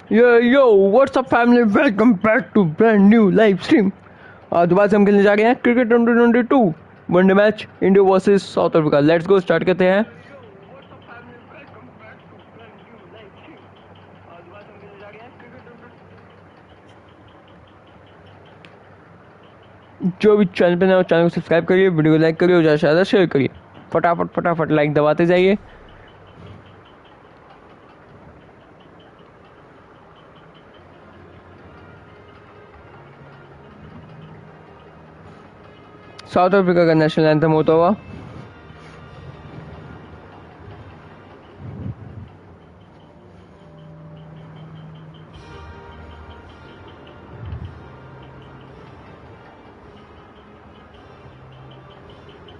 Yo, what's up family? Welcome back to brand new live stream. आज दोबारा से हम खेलने जा रहे हैं cricket 2022 one day match India versus south Africa. Let's go start करते हैं. जो भी चैनल पे नया हो चैनल को सब्सक्राइब करिए, वीडियो को लाइक करिए और ज़्यादा से ज़्यादा शेयर करिए. फटाफट लाइक दबाते जाइए. साउथ अफ्रीका का नेशनल एंथम होता हुआ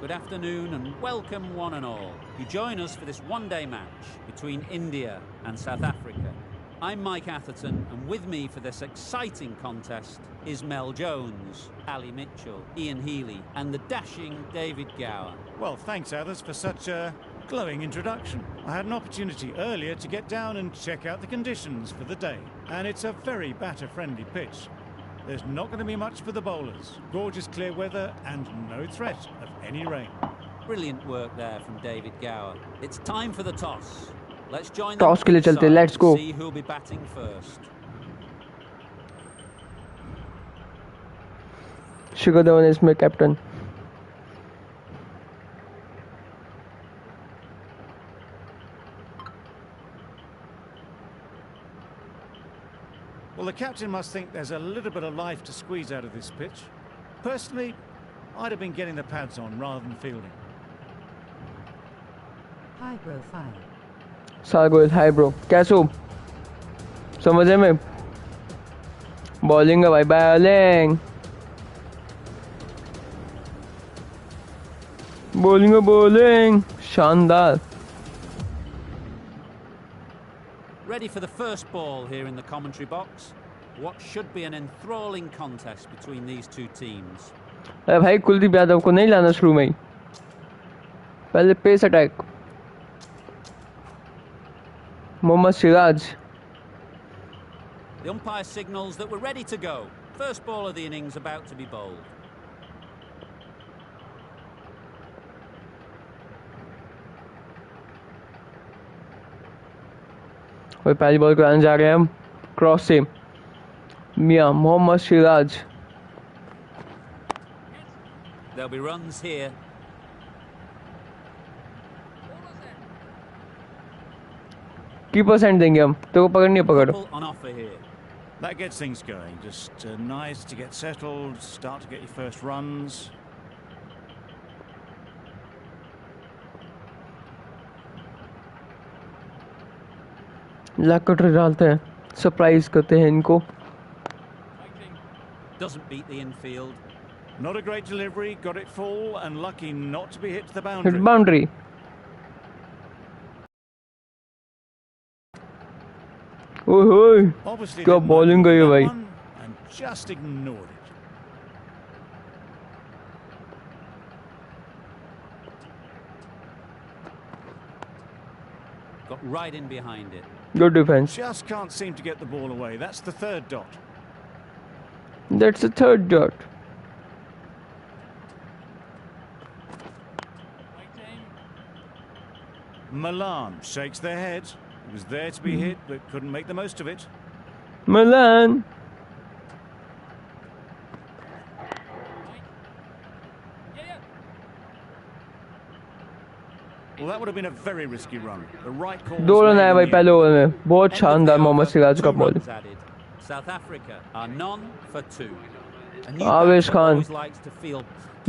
Good afternoon and welcome one and all. You join us for this one-day match between India and South Africa. I'm Mike Atherton, and with me for this exciting contest is Mel Jones, Ali Mitchell, Ian Healy and the dashing David Gower. Well, thanks Athers for such a glowing introduction. I had an opportunity earlier to get down and check out the conditions for the day, and it's a very batter-friendly pitch. There's not going to be much for the bowlers. Gorgeous clear weather and no threat of any rain. Brilliant work there from David Gower. It's time for the toss. Let's join toss के लिए चलते हैं. Let's go. See who'll be batting first. Shikhar Dhawan है इसमें captain. Well, the captain must think there's a little bit of life to squeeze out of this pitch. Personally, I'd have been getting the pads on rather than fielding. Hi, bro, fine. सागोल hi bro, कैसे हो? समझे में? Bowling है भाई, bowling bowling शानदार. Ready for the first ball here in the commentary box. What should be an enthralling contest between these two teams. अरे भाई कुलदीप यादव को नहीं लाना शुरू में ही. पहले pace attack. Mohammed Siraj. The umpire signals that we're ready to go. First ball of the innings about to be bowled. और पहली बॉल कराने जा रहे हैं हम क्रॉस से. मियां Mohammed Siraj. There'll be runs here. की परसेंट देंगे हम? तो को पकड़नी है, पकड़ो. On offer here. That gets things going. Just nice to get settled, start to get your first runs. लैकटर डालते हैं, सरप्राइज करते हैं इनको. Doesn't beat the infield. Not a great delivery, got it full and lucky not to be hit to the hit boundary. Boundary. ओए Obviously क्या didn't bowling like गई है that भाई. one and just ignored it. Got right in behind it. Good defence. Just can't seem to get the ball away. That's the third dot. That's a third dot. Milan shakes their head. It was there to be hit, but couldn't make the most of it. Milan. Well, that would have been a very risky run. The right call. दो run आए भाई पहले over में. बहुत शानदार मोहम्मद सिराज का ball. South Africa are none for two. आवेश खान.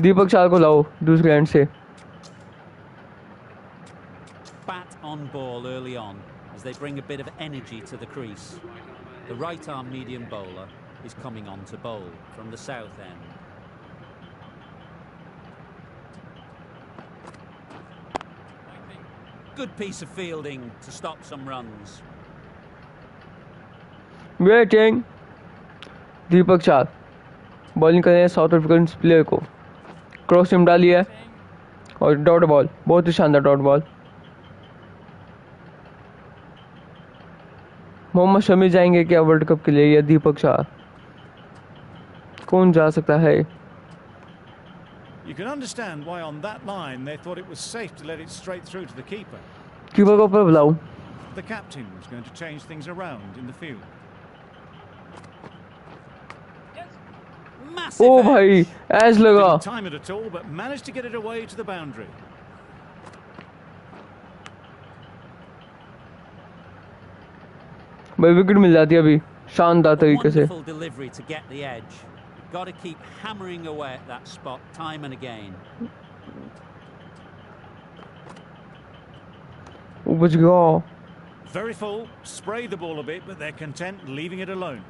दीपक चार को लाओ दूसरे एंड से. Bat on ball early on as they bring a bit of energy to the crease. The right arm medium bowler is coming on to bowl from the south end. Good piece of fielding to stop some runs. Waiting. Deepak Chahar bowling कर रहे हैं South African player को. Cross seam डाली है और dot ball, बहुत ही शानदार dot ball. Mohammed Shami जाएंगे क्या वर्ल्ड कप के लिए या दीपक शाह? कौन जा सकता है? You can understand why on that line they thought it was safe to let it straight through to the keeper. Keeper को ऊपर बुलाओ. The captain was going to change things around in the field. Massive oh edge. भाई edge लगा. Didn't time it at all, but managed to get it away to the boundary. भाई wicket मिल जाती है अभी शानदार तरीके से. Wonderful delivery to get the edge. You've got to keep hammering away at that spot time and again. वो बच गया. Very full, spray the ball a bit, but they're content leaving it alone.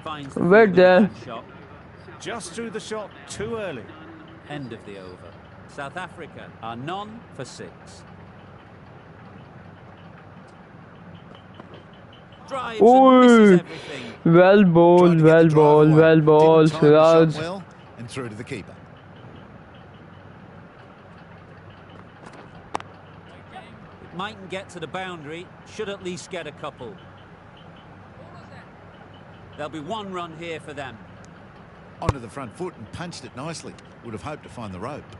Finds the Right field with there. that shot. Just threw the shot too early. End of the over. South Africa are none for 6. Drives and misses Oi, everything. well Tried ball, to get well the drive ball, away. well ball, Didn't time the shot Siraj. well and through to the keeper. It mightn't get to the boundary, should at least get a couple. There'll be one run here for them. Onto the front foot and punched it nicely. Would have hoped to find the rope.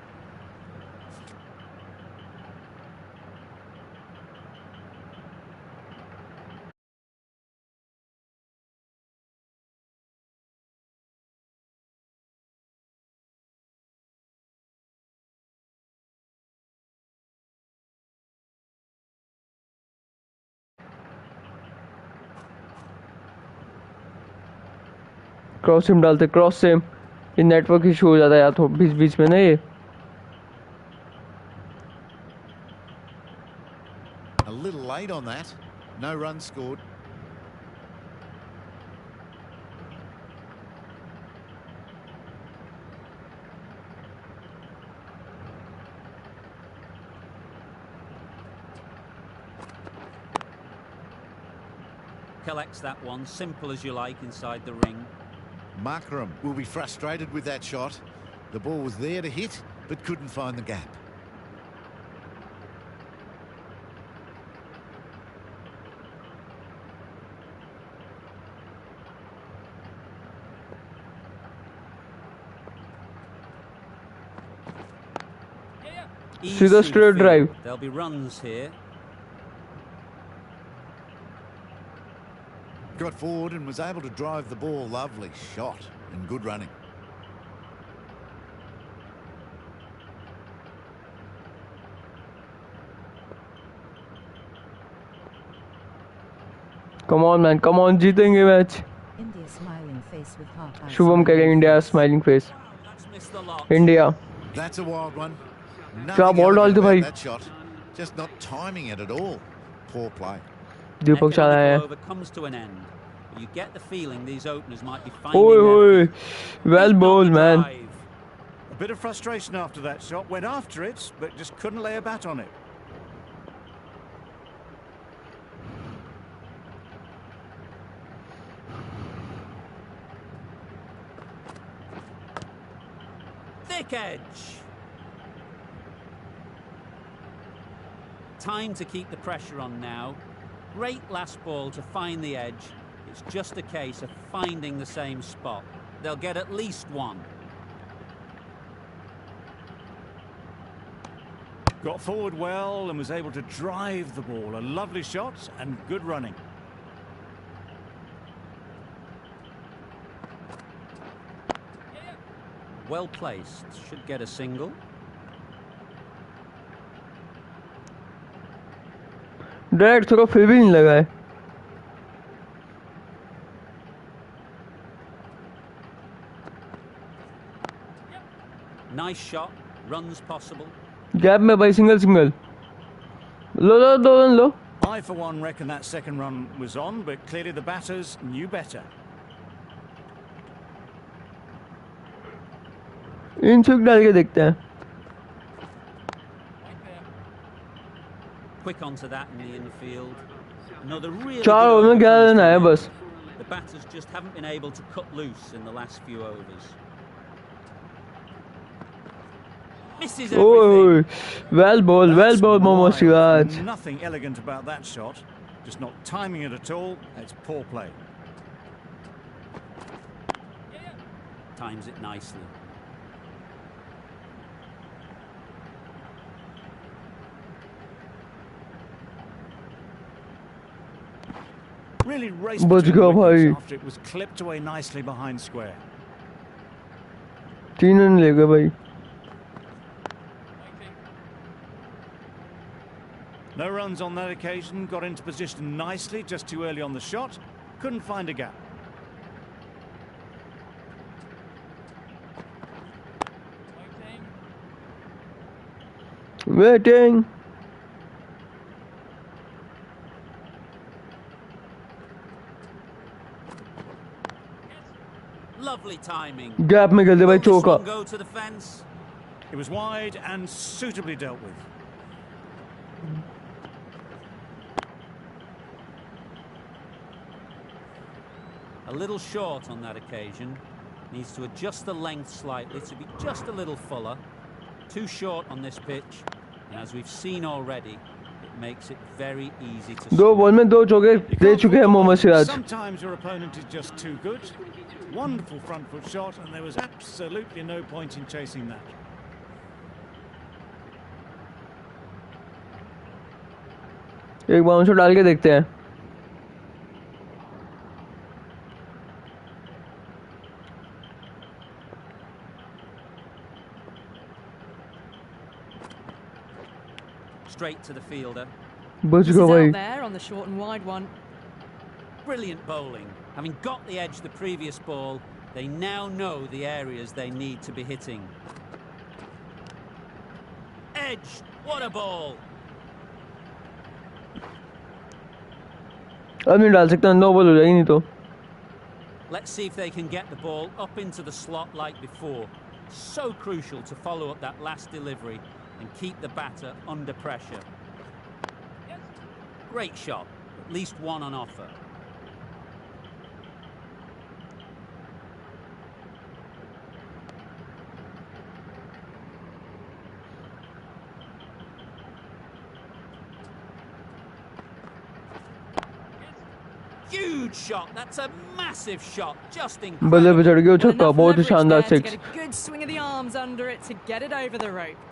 Cross SIM डालते, cross SIM. ये network issue हो जाता है यार तो बीच बीच में ना ये. A little late on that. No runs scored. Collects that one, simple as you like, inside the ring. Markram will be frustrated with that shot. The ball was there to hit, but couldn't find the gap. सीधा Easy straight field. drive. There'll be runs here. Got forward and was able to drive the ball. Lovely shot and good running. Come on man, come on, जीतेंगे match. India smiling face with half-eyed Shubham कहेगा smiling India face. Smiling face. That's missed the lot. India. That's a wild one. क्या Nothing ball elegant डालते भाई. about that shot. Just not timing it at all. Poor play. दीपक शाह आया है. Economical over comes to an end. You get the feeling these openers might be finding ओए their ओए, feet. well Beaten on ball the man. drive. A bit of frustration after that shot. Went after it, but just couldn't lay a bat on it. Thick edge. Time to keep the pressure on now. Great last ball to find the edge. It's just a case of finding the same spot. They'll get at least one. Got forward well and was able to drive the ball. A lovely shot and good running. Well placed. Should get a single. Direct throw फिर भी नहीं लगा है. Nice shot. Runs possible. Gap में भाई single single. लो लो दो रन लो. I, for one, reckon that second run was on, but clearly the batters knew better. In six डाल के देखते हैं. quick onto that in the infield. Another really 4 good over में over 11 comes रन to आया an बस. end. The batters just haven't been able to cut loose in the last few overs. Misses everything. Oh, well ball, That's Mohammad wild. Siraj. Nothing elegant about that shot. Just not timing it at all. It's poor play. Times it nicely. Really raced बच between the गया भाई. wickets after it was clipped away nicely behind square. 3 run ले गए भाई. No runs on that occasion. Got into position nicely, just too early on the shot. Couldn't find a gap. Waiting. Lovely timing. Gap में खेलते भाई Will this चौका. one go to the fence? It was wide and suitably dealt with. A little short on that occasion. Needs to adjust the length slightly to be just a little fuller. Too short on this pitch. And as we've seen already, it makes it very easy to 2 score. Ball में 2 चौके You दे can't चुके हैं fault Mohammed them. Siraj. Sometimes your opponent is just too good. Wonderful front foot shot, and there was absolutely no point in chasing that. एक bouncer डाल के देखते हैं. Straight to the fielder. बच This गया is भाई. out there on the short and wide one. Brilliant bowling. Having got the edge the previous ball, they now know the areas they need to be hitting. Edge! What a ball! अब नहीं डाल सकता. 9 ball हो जाएगी नहीं तो. Let's see if they can get the ball up into the slot like before. So crucial to follow up that last delivery and keep the batter under pressure. Great shot. At least one on offer. Huge shot. That's a massive shot. Just बल्ले incredible. पे चढ़ गया Well, छक्का. enough बहुत ही leverage शानदार there to 6. get a good swing of the arms under it to get it over the rope.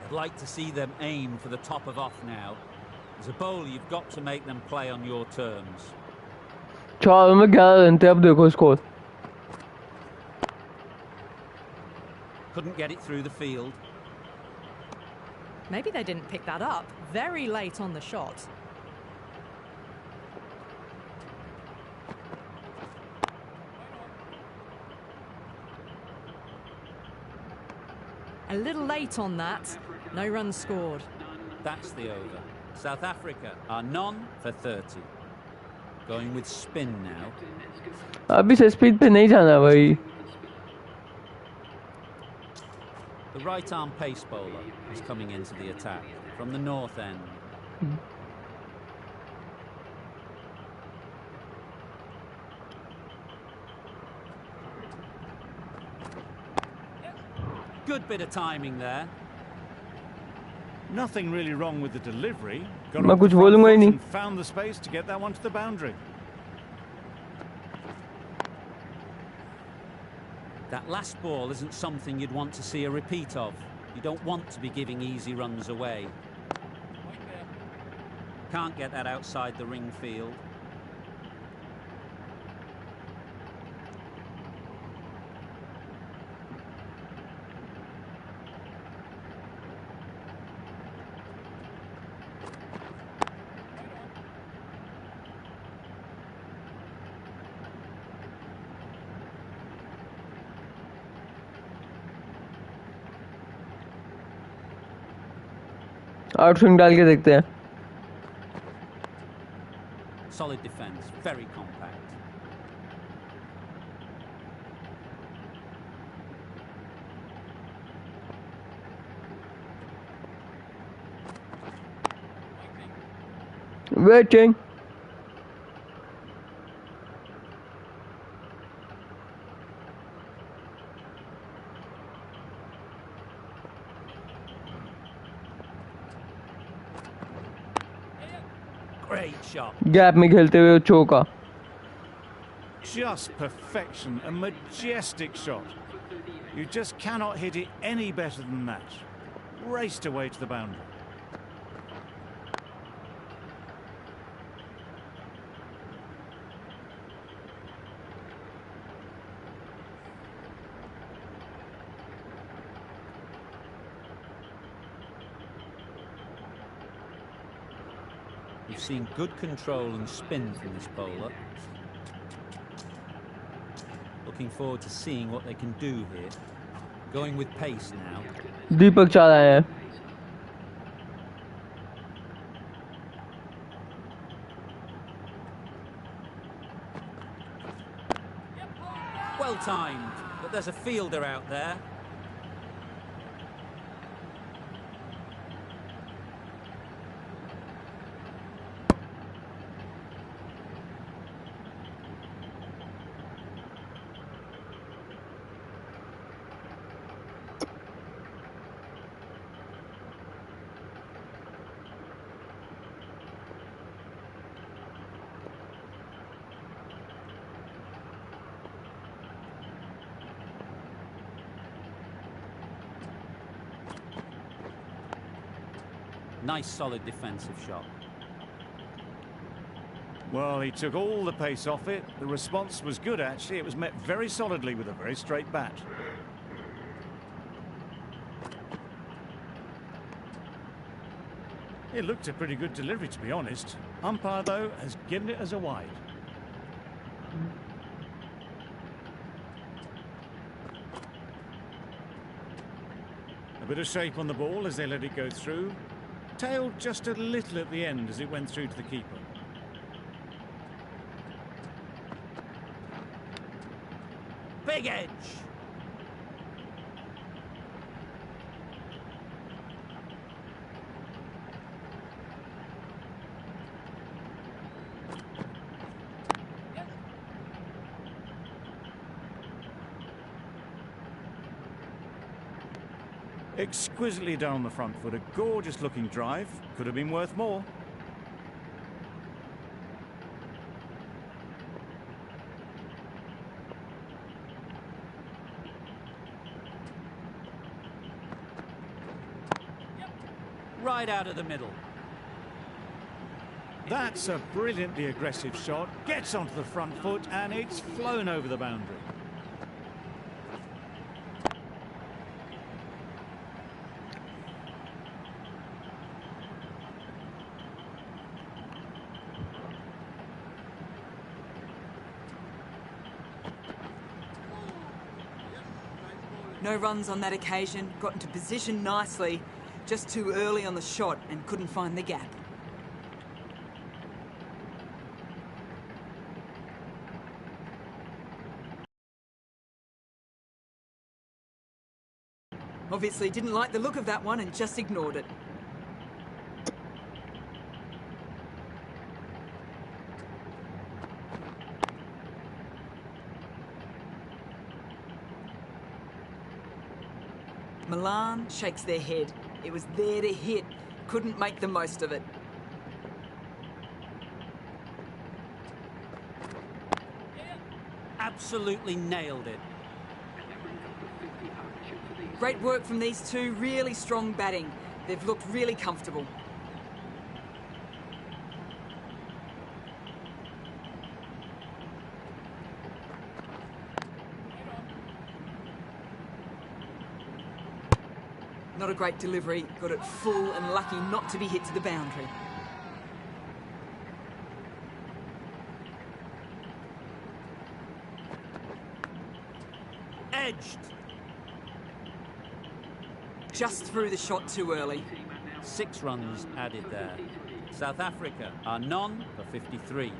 I'd like to see them aim for the top of off now. As a bowler, you've got to make them play on your terms. 4 over में 11 run थे. अब देखो score. Couldn't get it through the field. Maybe they didn't pick that up very late on the shot. A little late on that. No runs scored. That's the over. South Africa are none for 30. Going with spin now. अभी से speed पे नहीं जाना भाई. The right arm pace bowler is coming into the attack from the north end. Good bit of timing there. Nothing really wrong with the delivery. Got मैं off the कुछ front बोलूंगा ही foot नहीं. and found the space to get that one to the boundary. That last ball isn't something you'd want to see a repeat of. You don't want to be giving easy runs away. Can't get that outside the ring field. Out swing डाल के देखते हैं. Solid defence, very compact. Waiting. Great shot. Gap में खेलते हुए चौका. Just perfection, a majestic shot. You just cannot hit it any better than that. Raced away to the boundary. We've seen good control and spin from this bowler. Looking forward to seeing what they can do here. Going with pace now. दीपक चाह रहा है. Well timed, but there's a fielder out there. Nice solid defensive shot. Well, he took all the pace off it. The response was good, actually. It was met very solidly with a very straight bat. It looked a pretty good delivery, to be honest. Umpire, though, has given it as a wide. A bit of shape on the ball as they let it go through. Tailed just a little at the end as it went through to the keeper. Big edge. Exquisitely down the front foot, a gorgeous looking drive. Could have been worth more. Right out of the middle. That's a brilliantly aggressive shot. Gets onto the front foot and it's flown over the boundary. No runs on that occasion, got into position nicely, just too early on the shot and couldn't find the gap. Obviously didn't like the look of that one and just ignored it. Milan shakes their head. It was there to hit. Couldn't make the most of it. Absolutely nailed it. Great work from these two. Really strong batting. They've looked really comfortable. Not a great delivery, got it full and lucky not to be hit to the boundary. Edged. Just through the shot too early. 6 runs added there. South Africa are none for 53.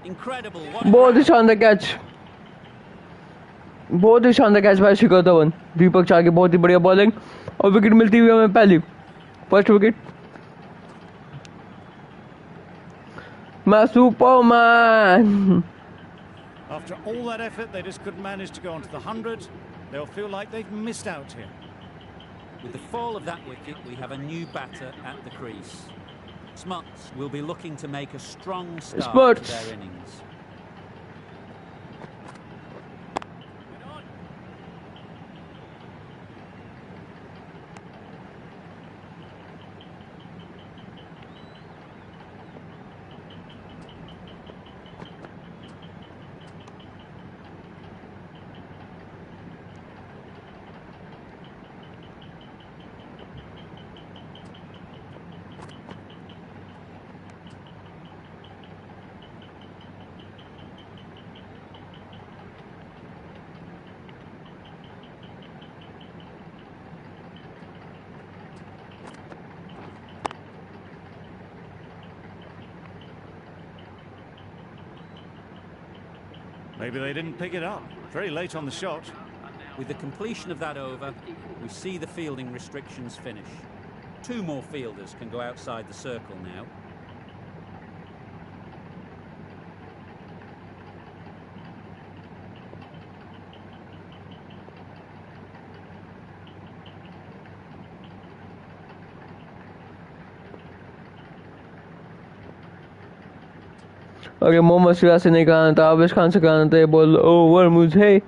Incredible. What a बहुत ही grab. शानदार catch, बहुत ही शानदार catch भाई शिखर धवन। दीपक चार की बहुत ही बढ़िया bowling और विकेट मिलती हुई हमें पहली फर्स्ट विकेट। मैं Superman. After all that effort, they just couldn't manage to go onto the 100. They'll feel like they've missed out here. With the fall of that wicket, we have a new batter at the crease. Smuts will be looking to make a strong start Smuts. to their innings. Maybe they didn't pick it up. Very late on the shot. With the completion of that over, we see the fielding restrictions finish. 2 more fielders can go outside the circle now. अरे मोहम्मद सिराज से नहीं कराना था, आवेश खान से कराना था। ये बॉल ओवर मुझे।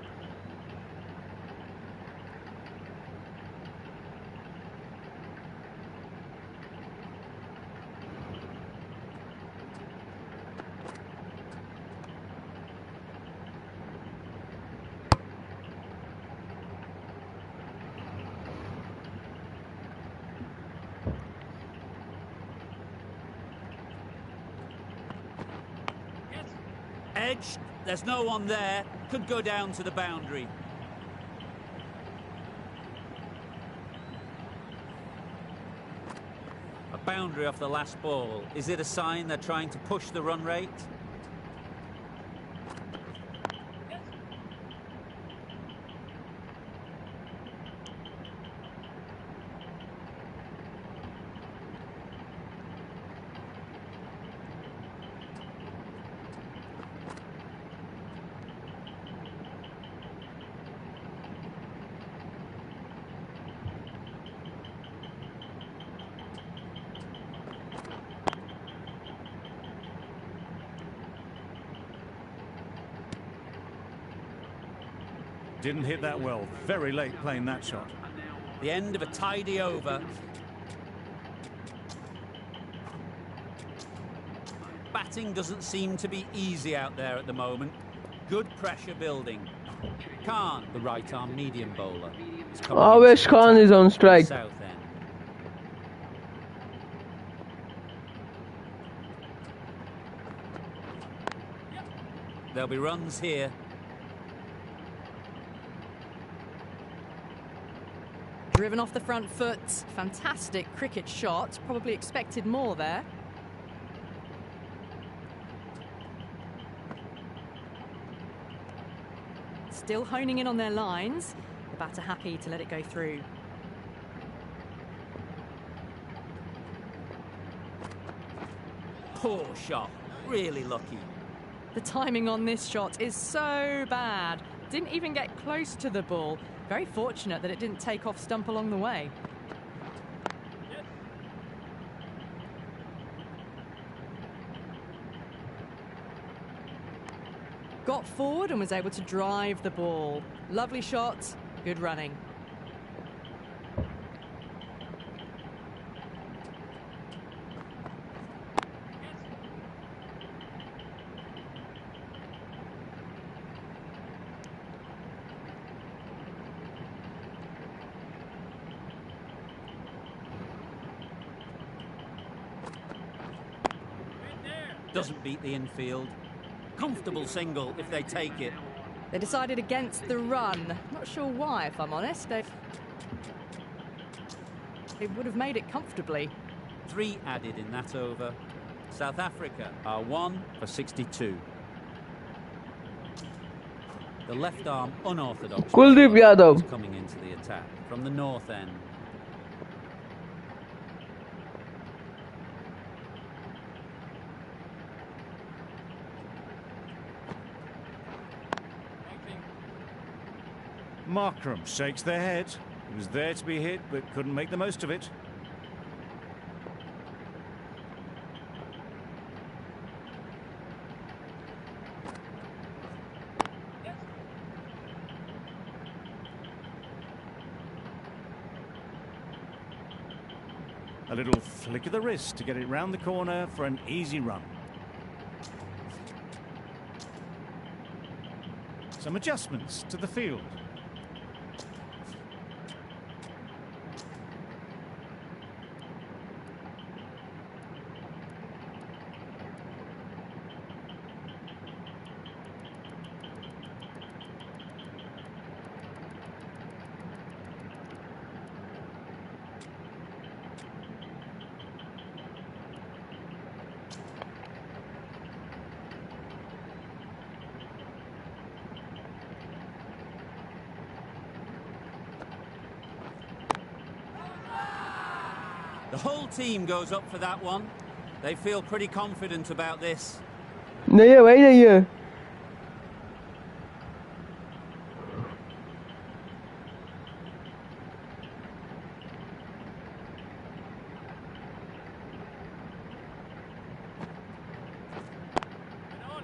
Edge, there's no one there. Could go down to the boundary. A boundary off the last ball. Is it a sign they're trying to push the run rate? Didn't hit that well. Very late playing that shot. The end of a tidy over. Batting doesn't seem to be easy out there at the moment. Good pressure building. Khan, the right-arm medium bowler. is coming Avesh into Khan attack is on from strike. South end. There'll be runs here. Driven off the front foot. Fantastic cricket shot. Probably expected more there. Still honing in on their lines. The batter happy to let it go through. Poor shot. Really lucky. The timing on this shot is so bad. Didn't even get close to the ball. Very fortunate that it didn't take off stump along the way. Got forward and was able to drive the ball. Lovely shot, good running. Doesn't beat the infield. Comfortable single if they take it. They decided against the run. Not sure why, if I'm honest. They would have made it comfortably. 3 added in that over. South Africa are 1 for 62. The left arm unorthodox Kuldeep bowler Yadav. is coming into the attack from the north end. Markram shakes their head. He was there to be hit, but couldn't make the most of it. A little flick of the wrist to get it round the corner for an easy run. Some adjustments to the field. The whole team goes up for that one. They feel pretty confident about this. नहीं है भाई, नहीं है.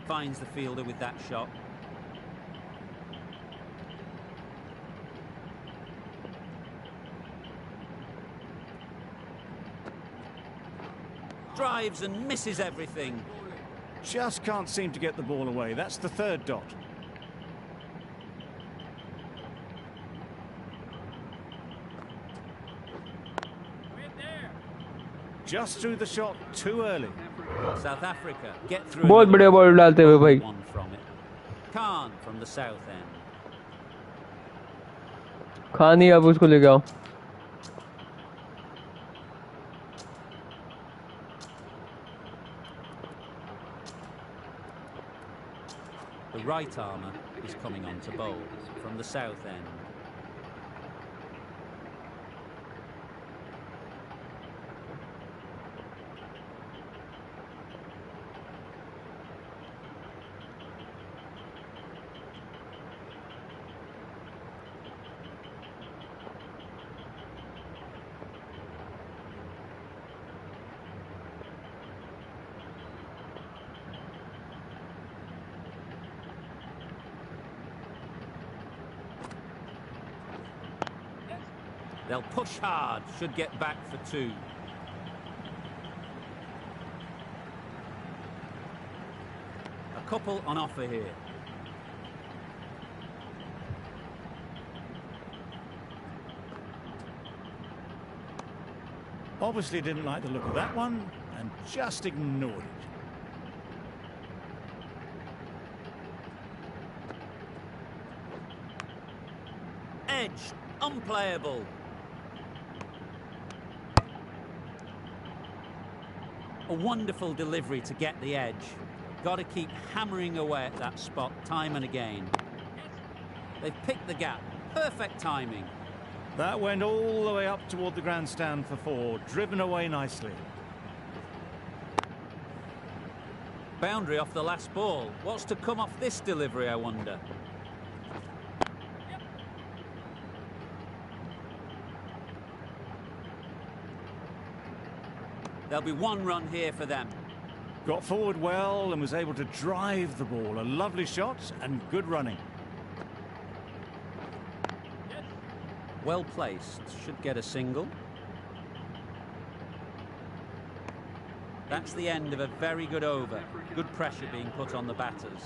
Finds the fielder with that shot. Drives and misses everything. Just can't seem to get the ball away. That's the third dot. Just threw the shot too early. South Africa get through. बहुत बढ़िया ball डालते हुए भाई. One from it. Khan from the south end. खानी अब उसको ले जाओ. The right armour is coming on to bowl from the south end. They'll push hard, should get back for two. A couple on offer here. Obviously didn't like the look of that one and just ignored it. Edge, unplayable. A wonderful delivery to get the edge. Got to keep hammering away at that spot time and again. They've picked the gap. Perfect timing. That went all the way up toward the grandstand for four, driven away nicely. Boundary off the last ball. What's to come off this delivery, I wonder? There'll be one run here for them. Got forward well and was able to drive the ball. A lovely shot and good running. Well placed. Should get a single. That's the end of a very good over. Good pressure being put on the batters.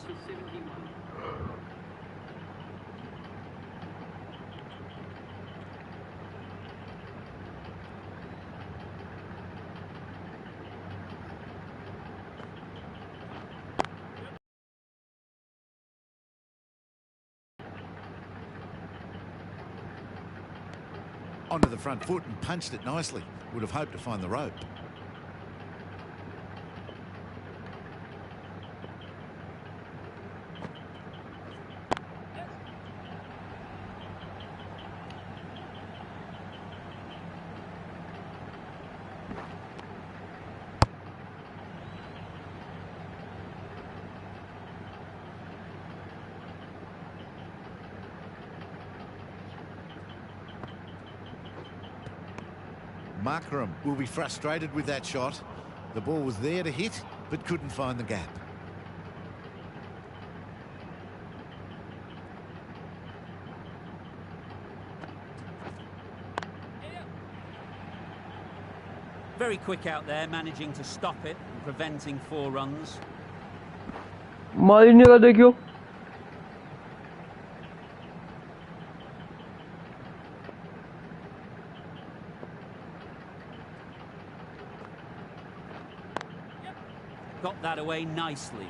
Onto the front foot and punched it nicely. Would have hoped to find the rope. Markram will be frustrated with that shot. The ball was there to hit, but couldn't find the gap. Very quick out there, managing to stop it and preventing 4 runs. मारने का देखियो. Got that away nicely.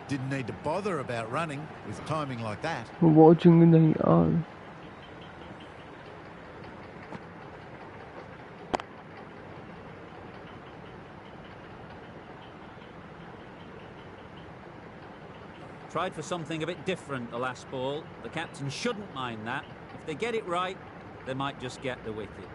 Didn't need to bother about running with timing like that. Watching नहीं यार. Tried for something a bit different the last ball. The captain shouldn't mind that. If they get it right, they might just get the wicket.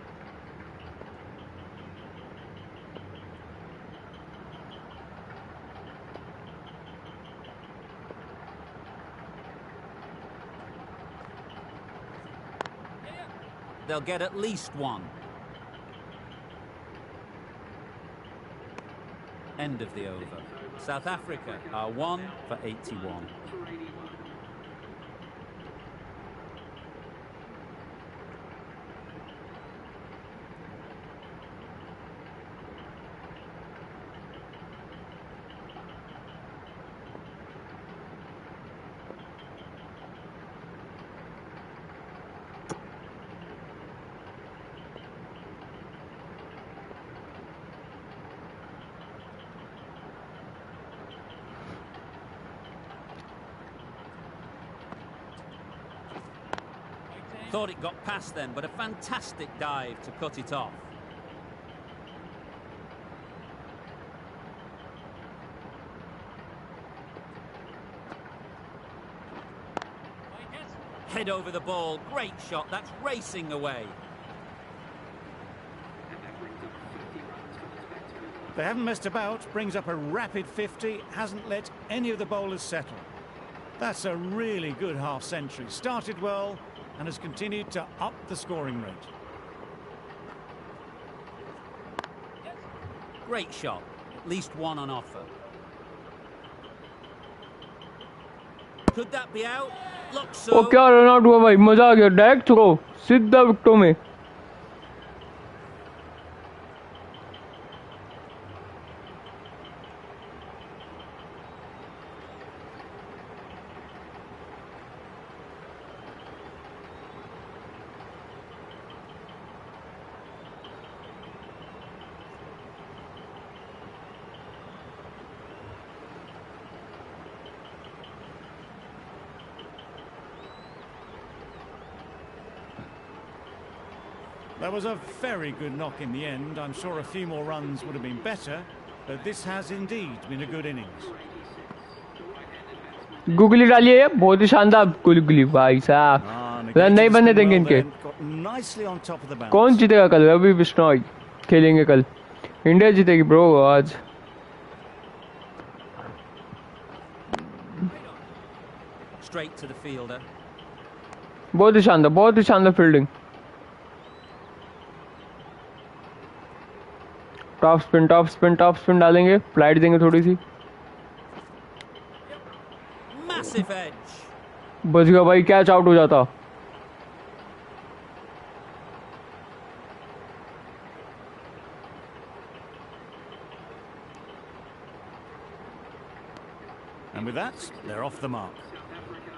They'll get at least 1. End of the over. South Africa are 1 for 81. Thought it got past them, but a fantastic dive to cut it off. Head over the ball, great shot, that's racing away. They haven't messed about, brings up a rapid 50, hasn't let any of the bowlers settle. That's a really good half-century. Started well and has continued to up the scoring rate. Great shot, at least 1 on offer. Could that be out? Looks so. वो क्या run out हुआ भाई, मजा आ गया. Direct throw सीधा विकेटों में. That was a very good knock in the end. I'm sure a few more runs would have been better, but this has indeed been a good innings. Googly डालिए, बहुत ही शानदार googly भाई साहब. Run नहीं बनने देंगे इनके. कौन जीतेगा कल? रवि बिश्नोई खेलेंगे कल. इंडिया जीतेगी ब्रो आज. Straight to the fielder. बहुत ही शानदार फील्डिंग. टॉप स्पिन डालेंगे. फ्लाइट देंगे थोड़ी सी. Massive edge. बच गया भाई, कैच आउट हो जाता. And with that, they're off the mark.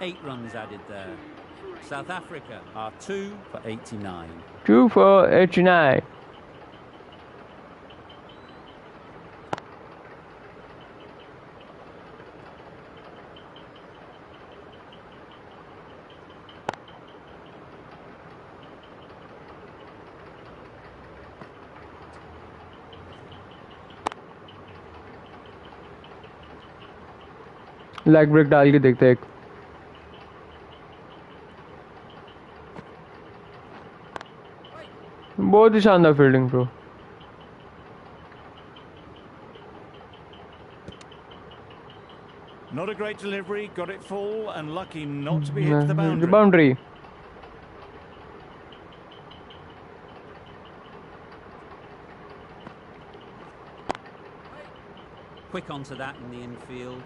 8 runs added there. South Africa are 2 for 89. 2 for 89. Leg break डाल के देखते हैं. बहुत ही शानदार fielding bro. Not a great delivery, got it full and lucky not to be hit to the boundary. Quick onto that in the infield.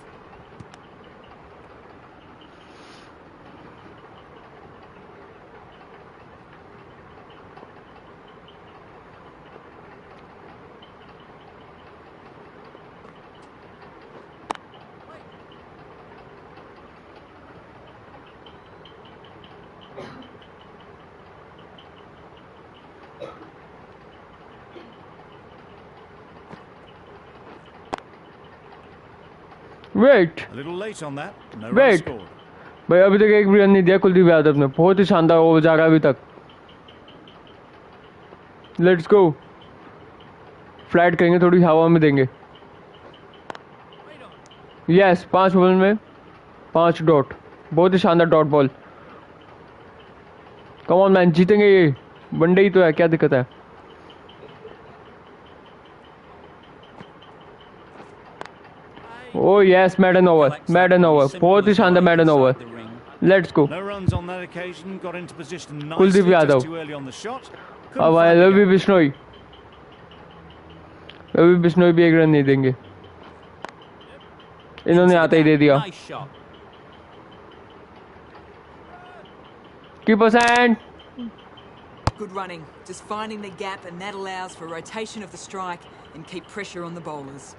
Wait A little late on that. No run wait scored. भाई अभी तक एक भी run नहीं दिया कुलदीप यादव ने. बहुत ही शानदार ओवर जा रहा है अभी तक. Let's go. फ्लैट करेंगे, थोड़ी हवा में देंगे. यस 5 बॉल में 5 डॉट. बहुत ही शानदार dot ball. Come on man, जीतेंगे ये. वनडे ही तो है, क्या दिक्कत है. ओ यस, मैडन ओवर, मैडन ओवर. बहुत ही शानदार मैडन over. Let's go. No runs on that occasion. Got into position Kuldeep nicely Yadav. just too early on the shot. Couldn't अब find the Ravi gap. Bishnoi. Ravi Bishnoi भी एक रन नहीं देंगे. इन्होंने आते ही दे दिया. Nice shot. Keeper. Good running, just finding the gap, and that allows for rotation of the strike and keep pressure on the bowlers.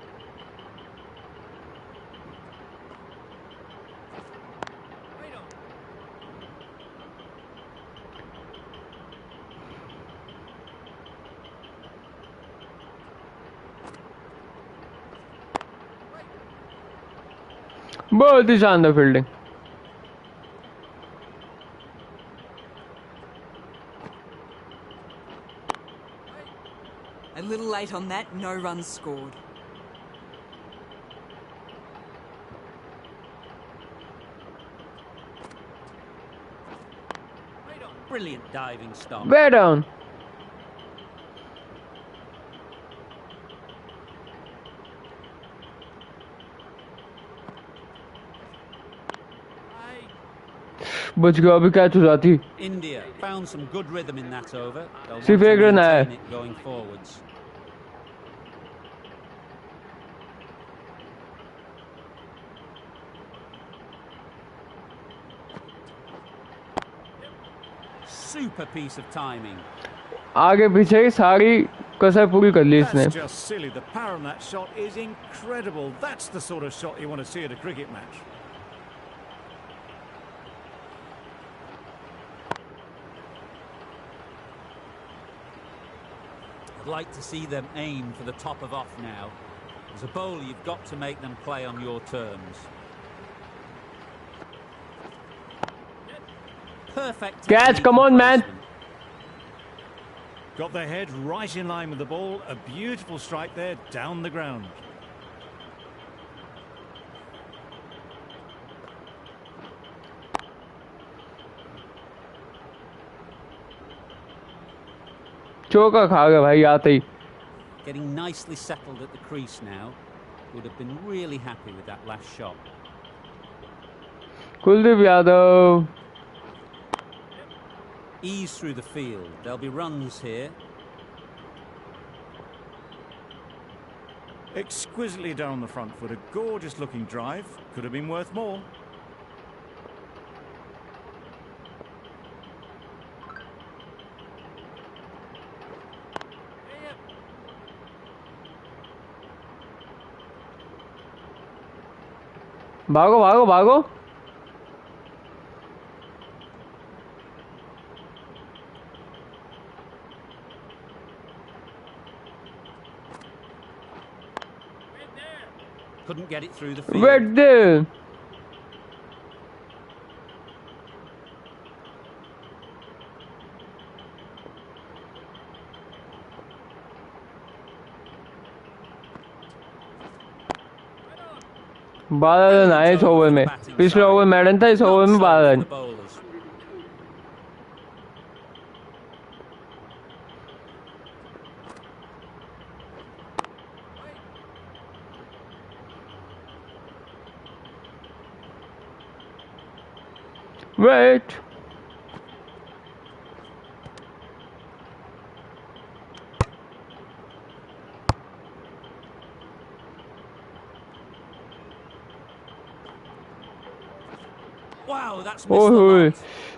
बहुत ही शानदार fielding. A little late on that, no runs scored. Brilliant diving stop. Way down. बच गया. अभी catch हो जाती. India found some good rhythm in that over. They'll want सिर्फ to एक run आया. maintain it going forwards. Super piece of timing. आगे पीछे सारी कसर पूरी कर ली इसने. That's just silly. The power on that shot is incredible. That's the sort of shot you want to see at a cricket match. I'd like to see them aim for the top of off now. As a bowler, you've got to make them play on your terms. Perfect. Catch, technique come and on, man. placement. Got their head right in line with the ball. A beautiful strike there down the ground. चौका खा गया भाई आते ही. Getting nicely settled at the crease now. Would have been really happy with that last shot. Kuldeep Yadav. Ease through the field. There'll be runs here. Exquisitely done on the front foot. A gorgeous looking drive. Could have been worth more. भागो भागो भागो. Couldn't get it through the field. Wait दे. बारह run आए इस over में. पिछले over मैडन था, इस ओवर में 12 run. The bowlers. Wait. that's missed Oh, the oh, lot.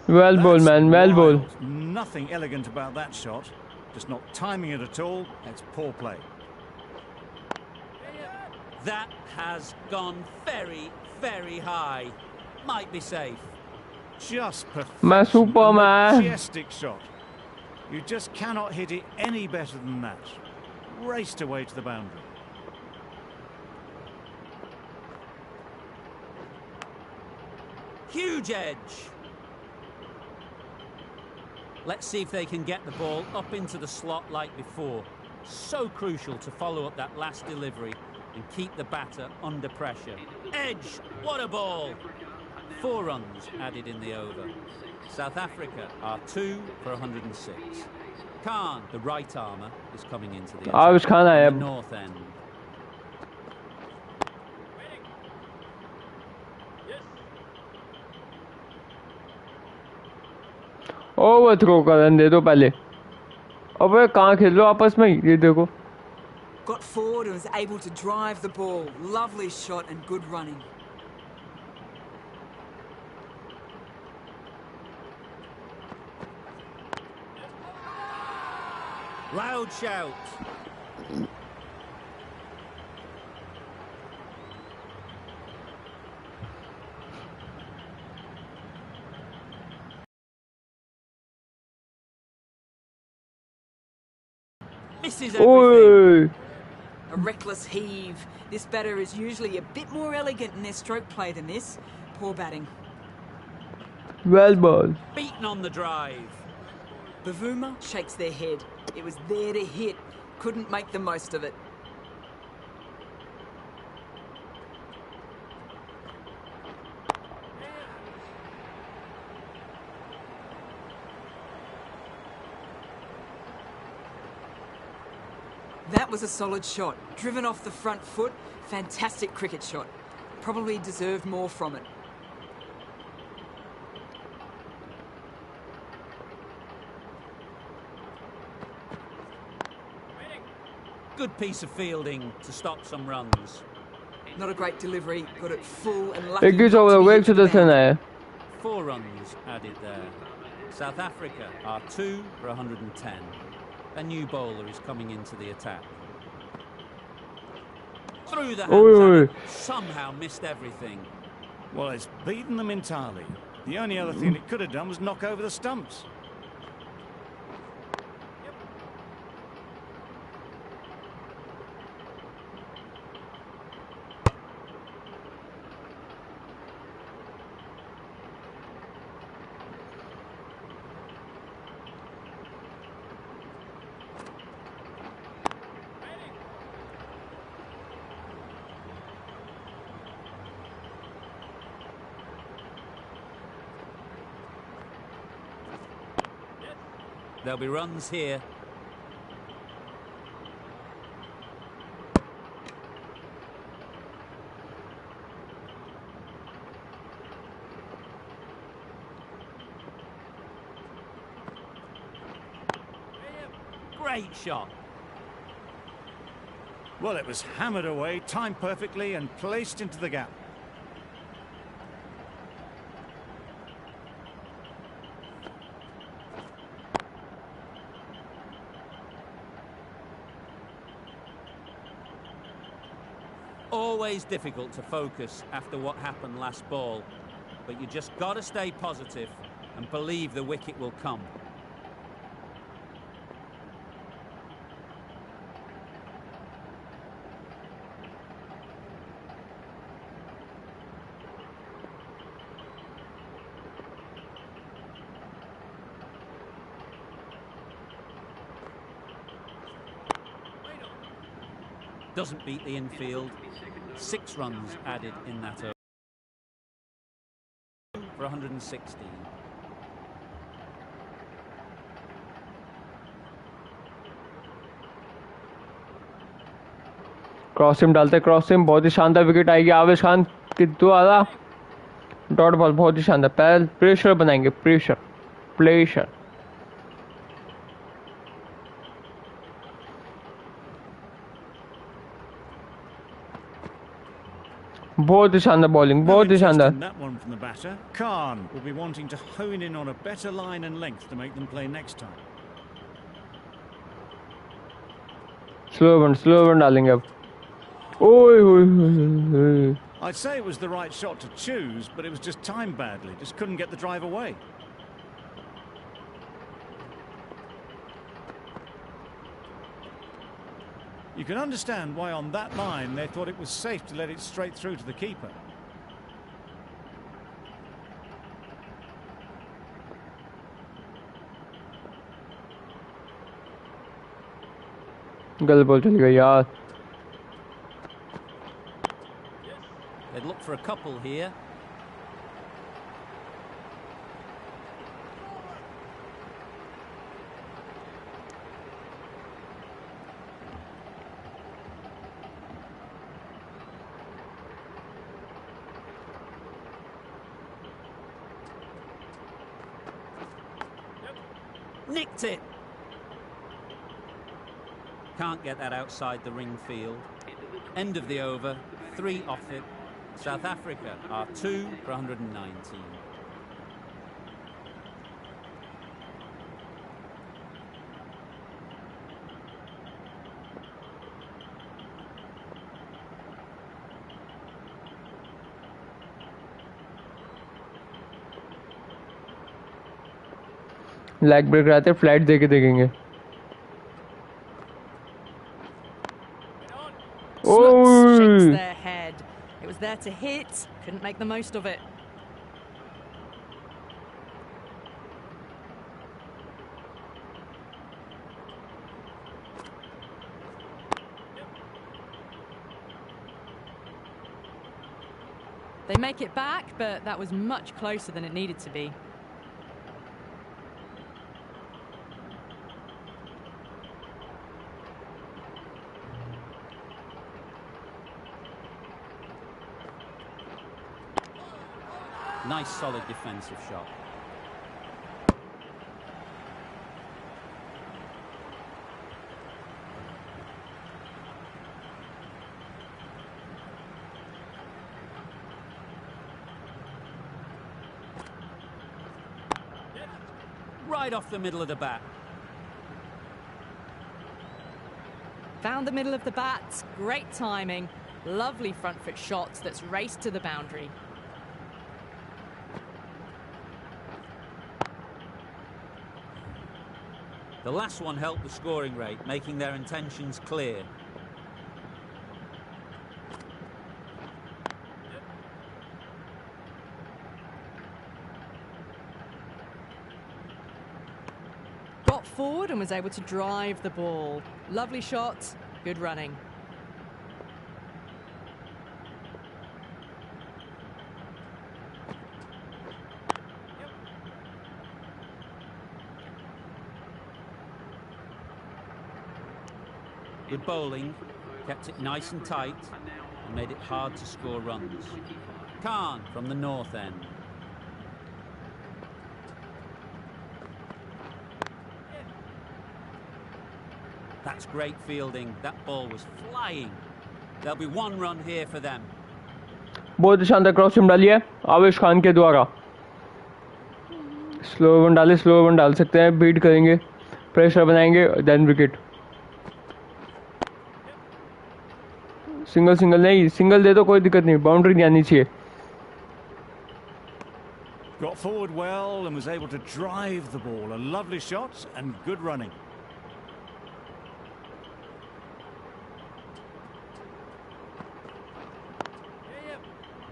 well ball, That's man, well ball. wild. Nothing elegant about that shot. Just not timing it at all. It's poor play. That has gone very, very high. Might be safe. Just My perfection. A Superman. majestic shot. You just cannot hit it any better than that. Raced away to the boundary. Huge edge. Let's see if they can get the ball up into the slot like before. So crucial to follow up that last delivery and keep the batter under pressure. Edge, what a ball! 4 runs added in the over. South Africa are 2 for 106. Khan, the right armour, is coming into the Avish attack Khan on आया the north end. Over throw का run दे दो पहले. अबे कहाँ खेल लो आपस में ये देखो. Got forward and was able to drive the ball. Lovely shot and good running. Loud shout. Misses everything. ओए A reckless heave. This batter is usually a bit more elegant in their stroke play than this. Poor batting. well ball. Beaten on the drive. Bavuma shakes their head. It was there to hit. Couldn't make the most of it. That was a solid shot. Driven off the front foot. Fantastic cricket shot. Probably deserved more from it. Good piece of fielding to stop some runs. Not a great delivery. Got it full and lucky. 21 not to over be वो hit to the 110 boundary. है. 4 runs added there. South Africa are 2 for 110. A new bowler is coming into the attack. Through the hands Oi. and it somehow missed everything. Well, it's beaten them entirely. The only other thing it could have done was knock over the stumps. There'll be runs here. Great shot. Well, it was hammered away, timed perfectly and placed into the gap. Always difficult to focus after what happened last ball, but you just got to stay positive and believe the wicket will come. Doesn't beat the infield. 6 runs added in that over. For 116. Cross SIM डालते cross SIM बहुत ही शानदार wicket आएगी आवेश खान के द्वारा. Dot ball बहुत ही शानदार. पहले प्रेशर बनाएंगे प्रेशर प्रेशर. बहुत ही शानदार बॉलिंग, No बहुत ही interest शानदार. in that one from the batter. Khan will be wanting to hone in on a better line and length to make them play next time. Slow one डालेंगे अब. ओए ओए ओए. I'd say it was the right shot to choose, but it was just timed badly. Just couldn't get the drive away. You can understand why on that line they thought it was safe to let it straight through to the keeper. गलत ball चली गई यार. They'd look for a couple here. Nicked it. Can't get that outside the ring field. End of the over. 3 off it. South Africa are 2 for 119. Lag break रहते flight देके देखेंगे. Slooks shakes Oh! their head. It was there to hit, couldn't make the most of it. They make it back, but that was much closer than it needed to be. Nice solid defensive shot. Right off the middle of the bat. Found the middle of the bat, great timing, lovely front foot shot that's raced to the boundary. The last one helped the scoring rate, making their intentions clear. Got forward and was able to drive the ball. Lovely shot, good running. Good bowling, kept it nice and tight, and made it hard to score runs. Khan from the north end. That's great fielding. That ball was flying. There'll be 1 run here for them. बहुत ही शानदार cross seam डाली है आवेश खान के द्वारा. Slow one डाले, slow one डाल सकते हैं, बीट करेंगे, प्रेशर बनाएंगे, देन विकेट. सिंगल नहीं, सिंगल दे दो कोई दिक्कत नहीं, बाउंड्री नहीं आनी चाहिए. Got forward well and was able to drive the ball. A lovely shot and good running.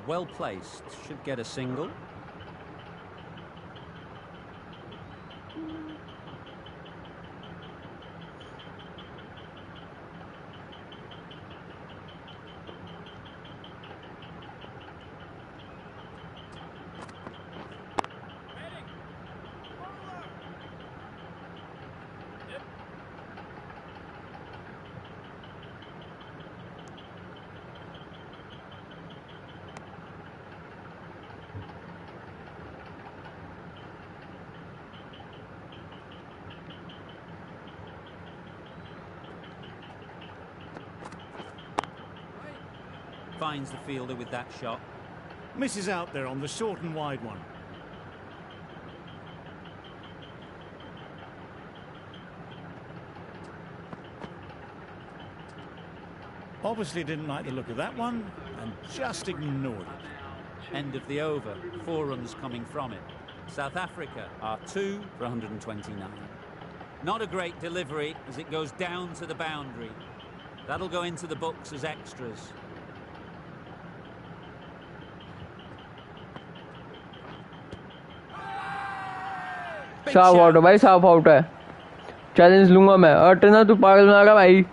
Well placed. Should get a single. finds the fielder with that shot. Misses out there on the short and wide one. Obviously didn't like the look of that one and just ignored it. End of the over. 4 runs coming from it. South Africa are 2 for 129. Not a great delivery as it goes down to the boundary. That'll go into the books as extras. साफ out है भाई, साफ out है। Challenge लूंगा मैं। अटना तू पागल बना रहा भाई।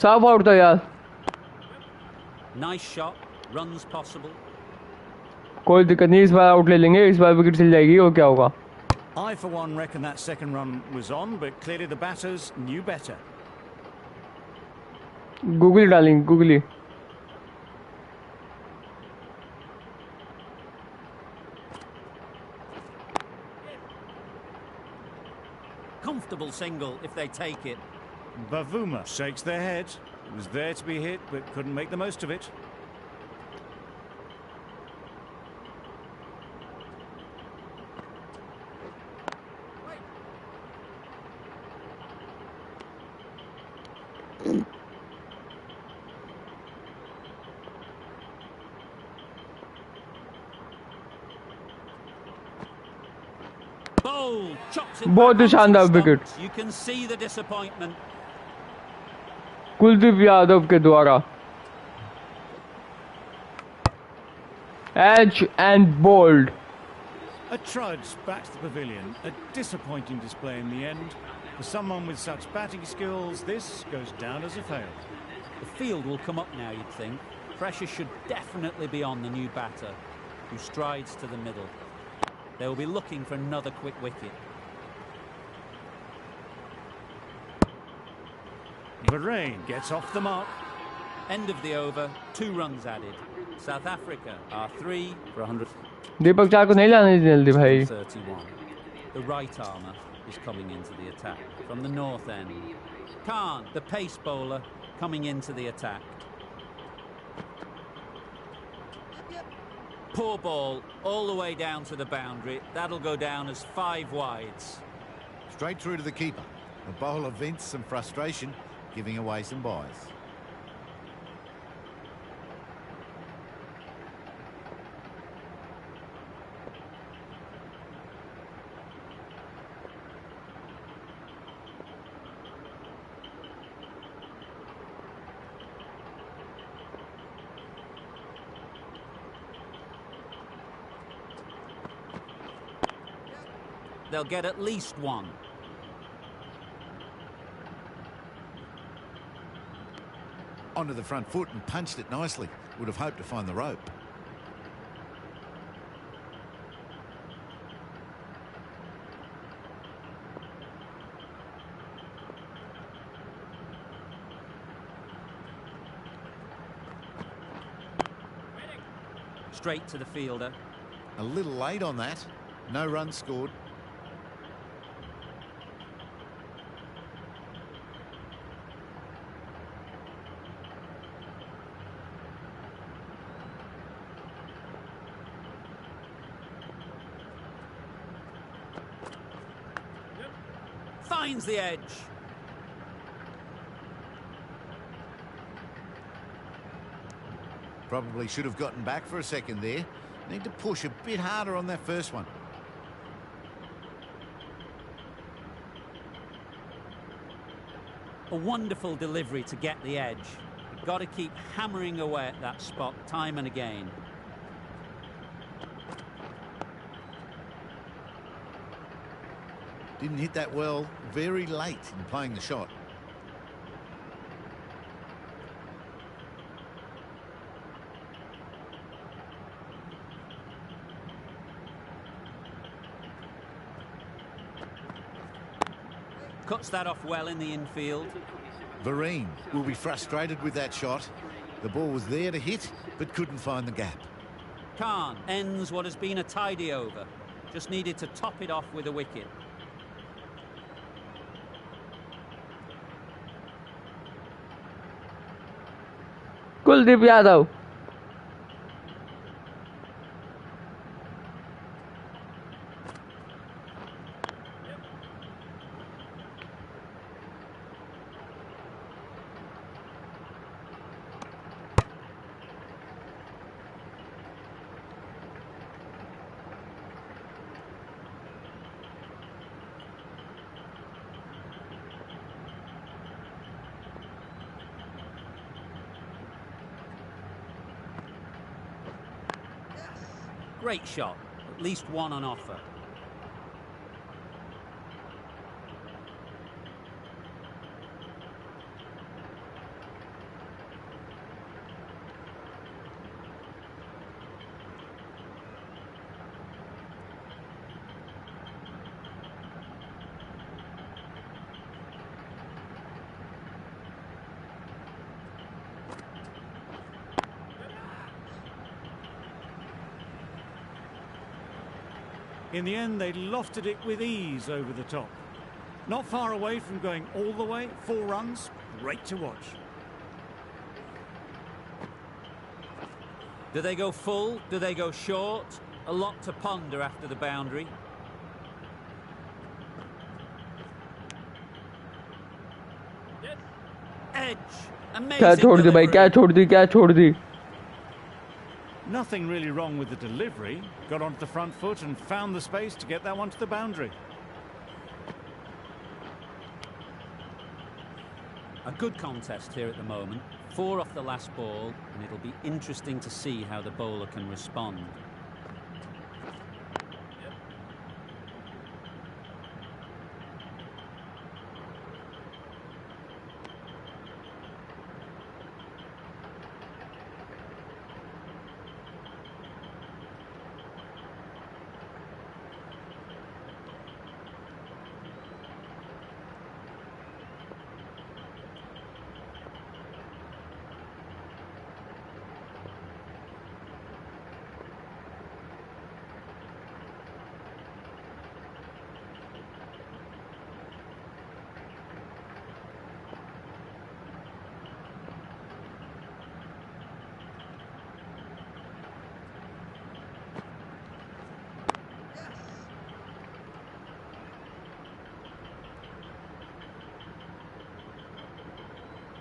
साफ आउट था यार। Nice shot. Runs possible. कोई दिक्कत नहीं, इस बार आउट ले लेंगे, इस बार विकेट चल जाएगी और क्या होगा। I for one reckon that second run was on, but clearly the batters knew better. Google डालेंगे, googly. Comfortable single if they take it. Bavuma shakes their head. Was there to be hit, but couldn't make the most of it. Bold, chops it बहुत back ही onto शानदार stumps. Wicket. You can see the disappointment. Kuldeep Yadav के द्वारा edge and bowled. A trudge back to the pavilion. A disappointing display in the end. For someone with such batting skills, this goes down as a fail. The field will come up now, you'd think. Pressure should definitely be on the new batter, who strides to the middle. They will be looking for another quick wicket. Varane gets off the mark. End of the over, 2 runs added. South Africa are 3 for 100. दीपक चार को नहीं लाने जल्दी भाई। 31. The right armour is coming into the attack from the north end. Khan, the pace bowler, coming into the attack. Poor ball, all the way down to the boundary. That'll go down as 5 wides. Straight through to the keeper. The bowler vents some frustration, giving away some byes. They'll get at least 1. Onto the front foot and punched it nicely. Would have hoped to find the rope. Straight to the fielder. A little late on that. No runs scored. Finds the edge. Probably should have gotten back for a second there. Need to push a bit harder on that first one. A wonderful delivery to get the edge. You've got to keep hammering away at that spot time and again. Didn't hit that well, very late in playing the shot. Cuts that off well in the infield. Varane will be frustrated with that shot. The ball was there to hit, but couldn't find the gap. Khan ends what has been a tidy over. Just needed to top it off with a wicket. Kuldeep Yadav. Great shot, at least one on offer. In the end, they lofted it with ease over the top. Not far away from going all the way. 4 runs, great to watch. Do they go full? Do they go short? A lot to ponder after the boundary. Edge. Amazing. क्या छोड़ दी भाई, क्या छोड़ दी, क्या छोड़ दी. Nothing really wrong with the delivery. Got onto the front foot and found the space to get that one to the boundary. A good contest here at the moment. 4 off the last ball, and it'll be interesting to see how the bowler can respond.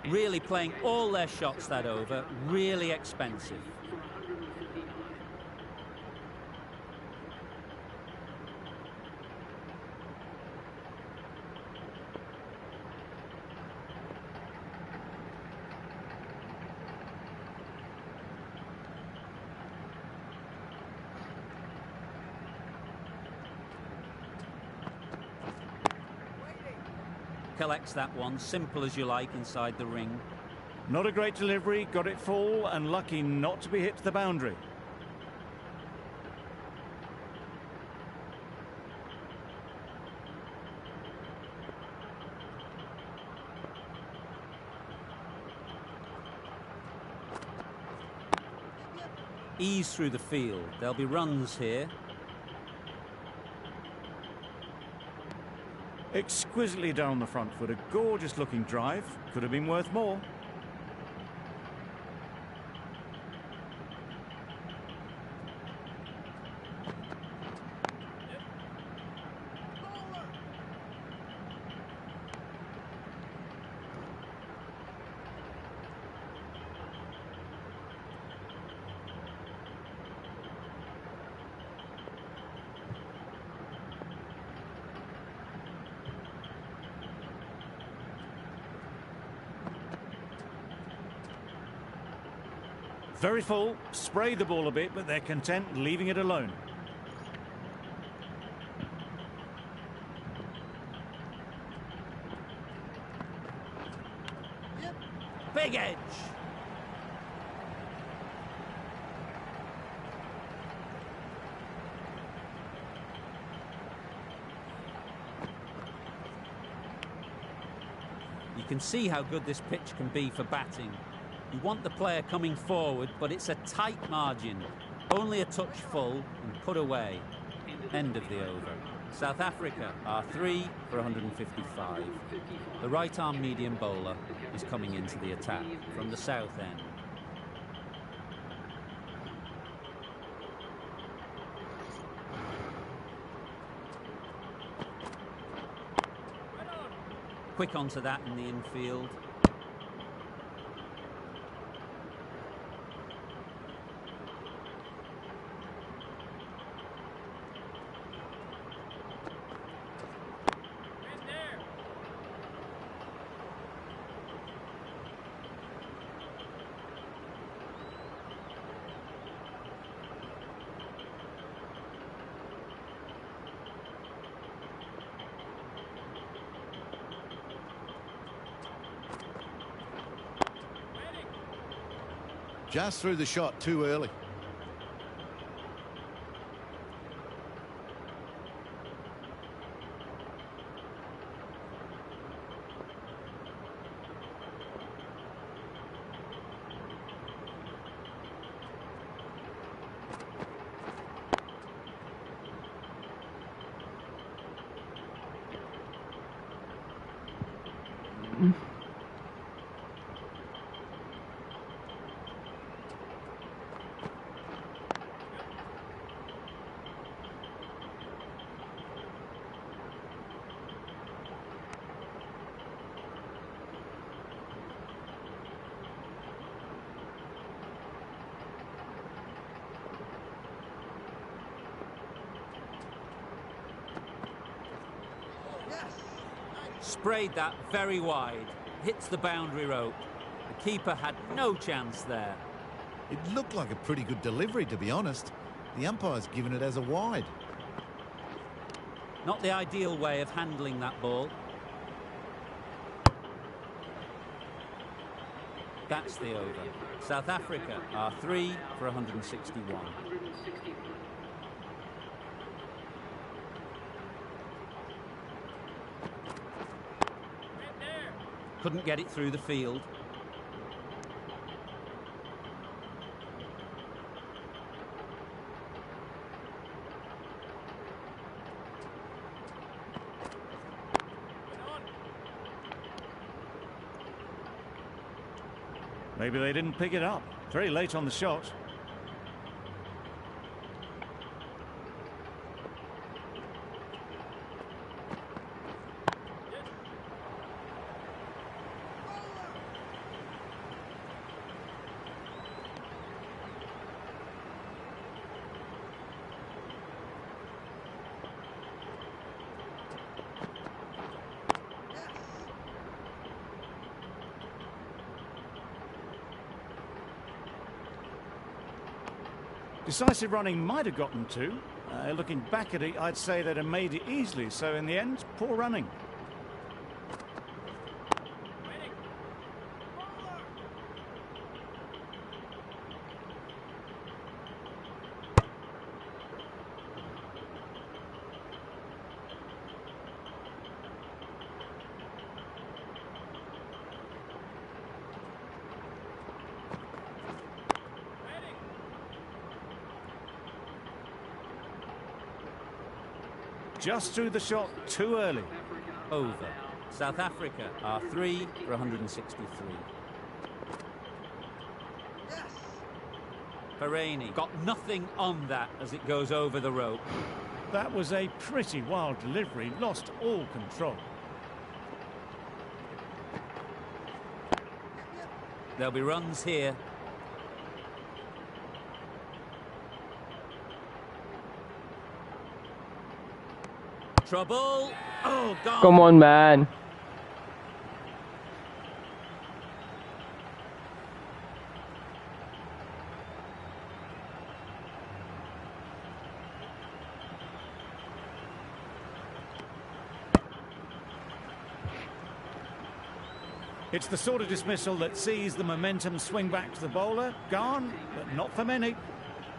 Really playing all their shots that over, really expensive. Collects that one, simple as you like, inside the ring. Not a great delivery, got it full and lucky not to be hit to the boundary. Ease through the field. There'll be runs here. Exquisitely down the front foot, a gorgeous looking drive. Could have been worth more. Very full, spray the ball a bit, but they're content leaving it alone. Big edge. You can see how good this pitch can be for batting. You want the player coming forward, but it's a tight margin. Only a touch full and put away. End of the over. South Africa are 3 for 155. The right-arm medium bowler is coming into the attack from the south end. Quick onto that in the infield. Just threw the shot too early. Sprayed that very wide. Hits the boundary rope. The keeper had no chance there. It looked like a pretty good delivery, to be honest. The umpire's given it as a wide. Not the ideal way of handling that ball. That's the over. South Africa are 3 for 161. Couldn't get it through the field. Maybe they didn't pick it up. Very late on the shot. Decisive running might have gotten two. Looking back at it, I'd say they'd have made it easily. So in the end, poor running. Just threw the shot too early. Over. South Africa are 3 for 163. Ferengi got nothing on that as it goes over the rope. That was a pretty wild delivery. Lost all control. There'll be runs here. Trouble. Oh, gone. Come on, man. It's the sort of dismissal that sees the momentum swing back to the bowler. Gone, but not for many.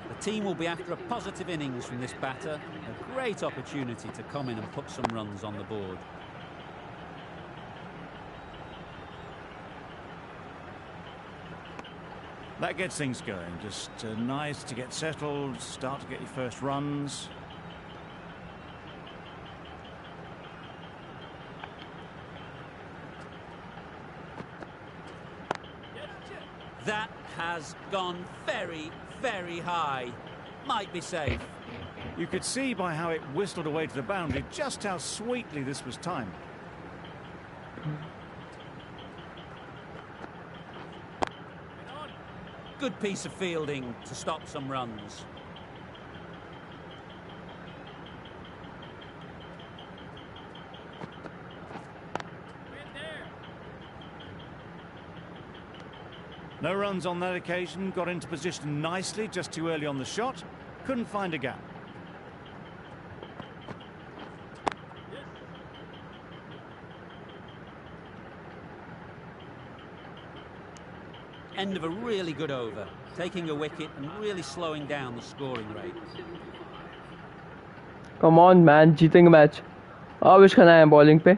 The team will be after a positive innings from this batter. A great opportunity to come in and put some runs on the board. That gets things going. Just nice to get settled, start to get your first runs. That has gone very, very high. Might be safe. You could see by how it whistled away to the boundary just how sweetly this was timed. Good piece of fielding to stop some runs. No runs on that occasion, got into position nicely, just too early on the shot. Couldn't find a gap. End of a really good over, taking a wicket and really slowing down the scoring rate. Come on man, जीतेंगे match. अब wish खाना है bowling पे.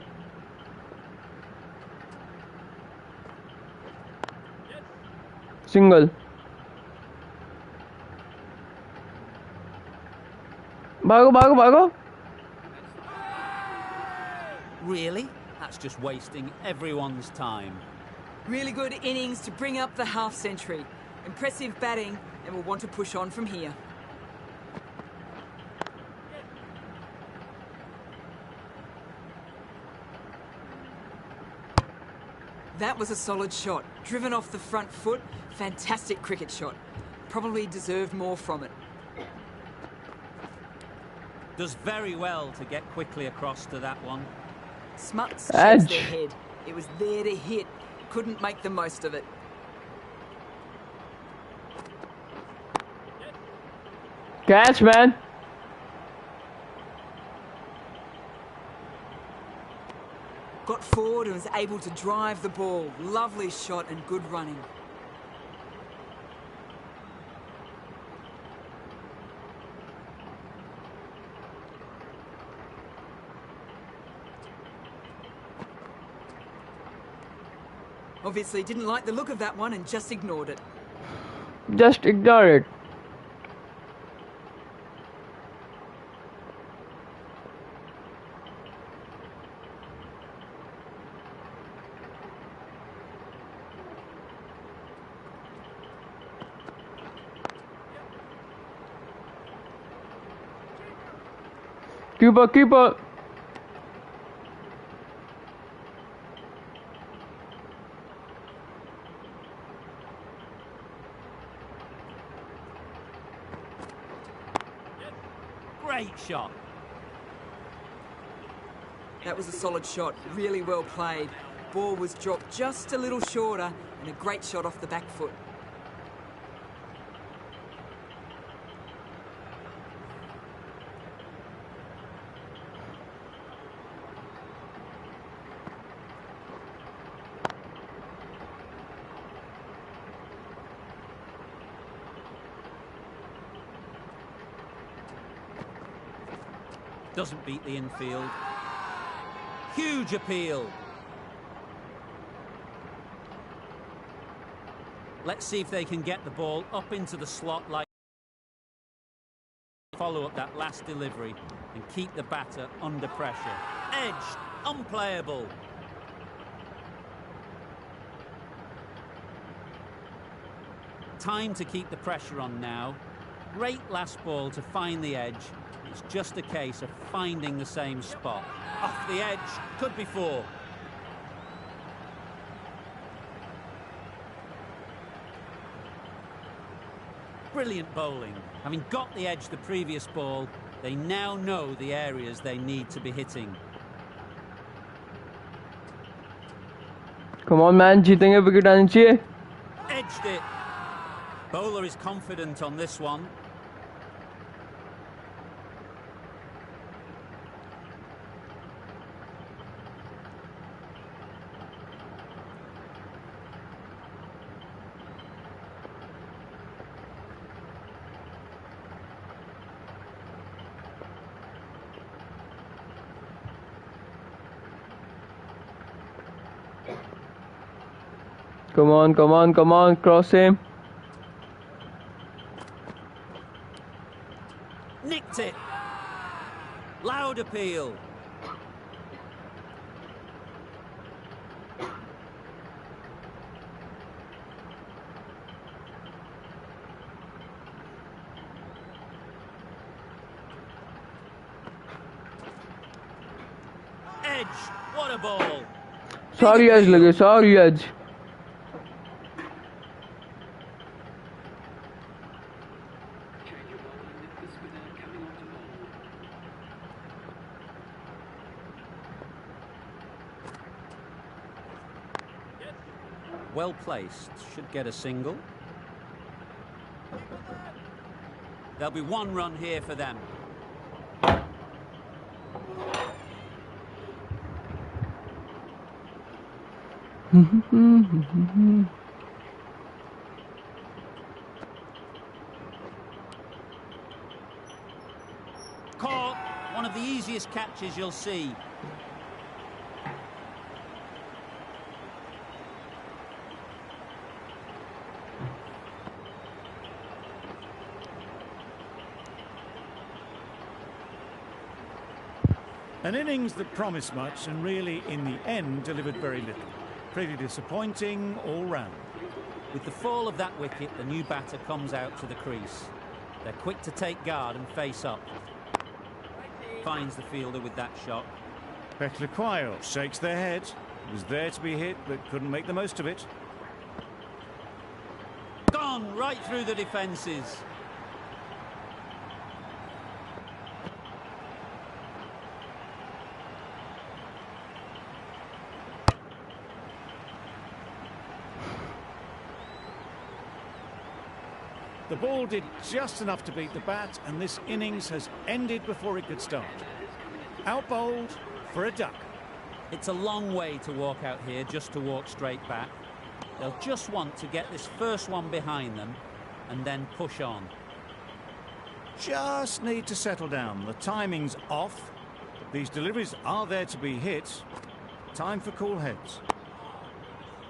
Single. भागो भागो भागो. Really? That's just wasting everyone's time. Really good innings to bring up the half century. Impressive batting, and we'll want to push on from here. That was a solid shot. Driven off the front foot. Fantastic cricket shot. Probably deserved more from it. Does very well to get quickly across to that one. Smuts Edge. shakes their head. It was there to hit. Couldn't make the most of it. Catch man. Got forward and was able to drive the ball. Lovely shot and good running. Obviously didn't like the look of that one and just ignored it. Just ignore it. Keeper, keeper. Great shot. That was a solid shot. Really well played. Ball was dropped just a little shorter and a great shot off the back foot. Doesn't beat the infield. Huge appeal. Let's see if they can get the ball up into the slot like follow up that last delivery and keep the batter under pressure. Edged, unplayable. Time to keep the pressure on now. Great last ball to find the edge. It's just a case of finding the same spot. Off the edge, could be four. Brilliant bowling. Having got the edge the previous ball, they now know the areas they need to be hitting. Come on man, जीतेंगे. Wicket आनी चाहिए. Edged it. Bowler is confident on this one. Come on, come on, come on, cross him. Nicked it. Loud appeal. Edge. What a ball. Sorry edge लगे, sorry edge. Well placed, should get a single. There'll be one run here for them. Caught, one of the easiest catches you'll see. An innings that promised much and really, in the end, delivered very little. Pretty disappointing all round. With the fall of that wicket, the new batter comes out to the crease. They're quick to take guard and face up. Finds the fielder with that shot. Beklaquayo shakes their head. It was there to be hit, but couldn't make the most of it. Gone right through the defences. The ball did just enough to beat the bat, and this innings has ended before it could start. Out bowled for a duck. It's a long way to walk out here just to walk straight back. They'll just want to get this first one behind them and then push on. Just need to settle down. The timing's off. These deliveries are there to be hit. Time for cool heads.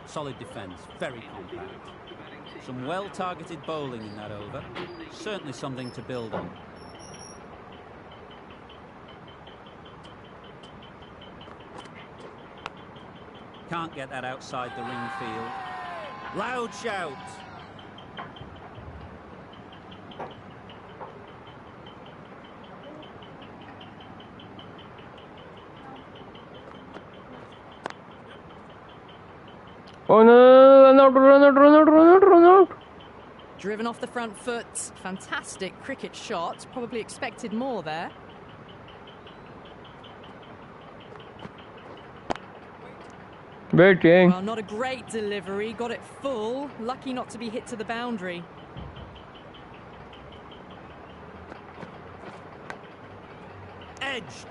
Solid defence, very compact. Some well-targeted bowling in that over. Certainly something to build on. Can't get that outside the ring field. Loud shout. Oh no, run out, run out, run out, run out, run out. Driven off the front foot. Fantastic cricket shot. Probably expected more there. Waiting. Well, not a great delivery. Got it full. Lucky not to be hit to the boundary. Edged.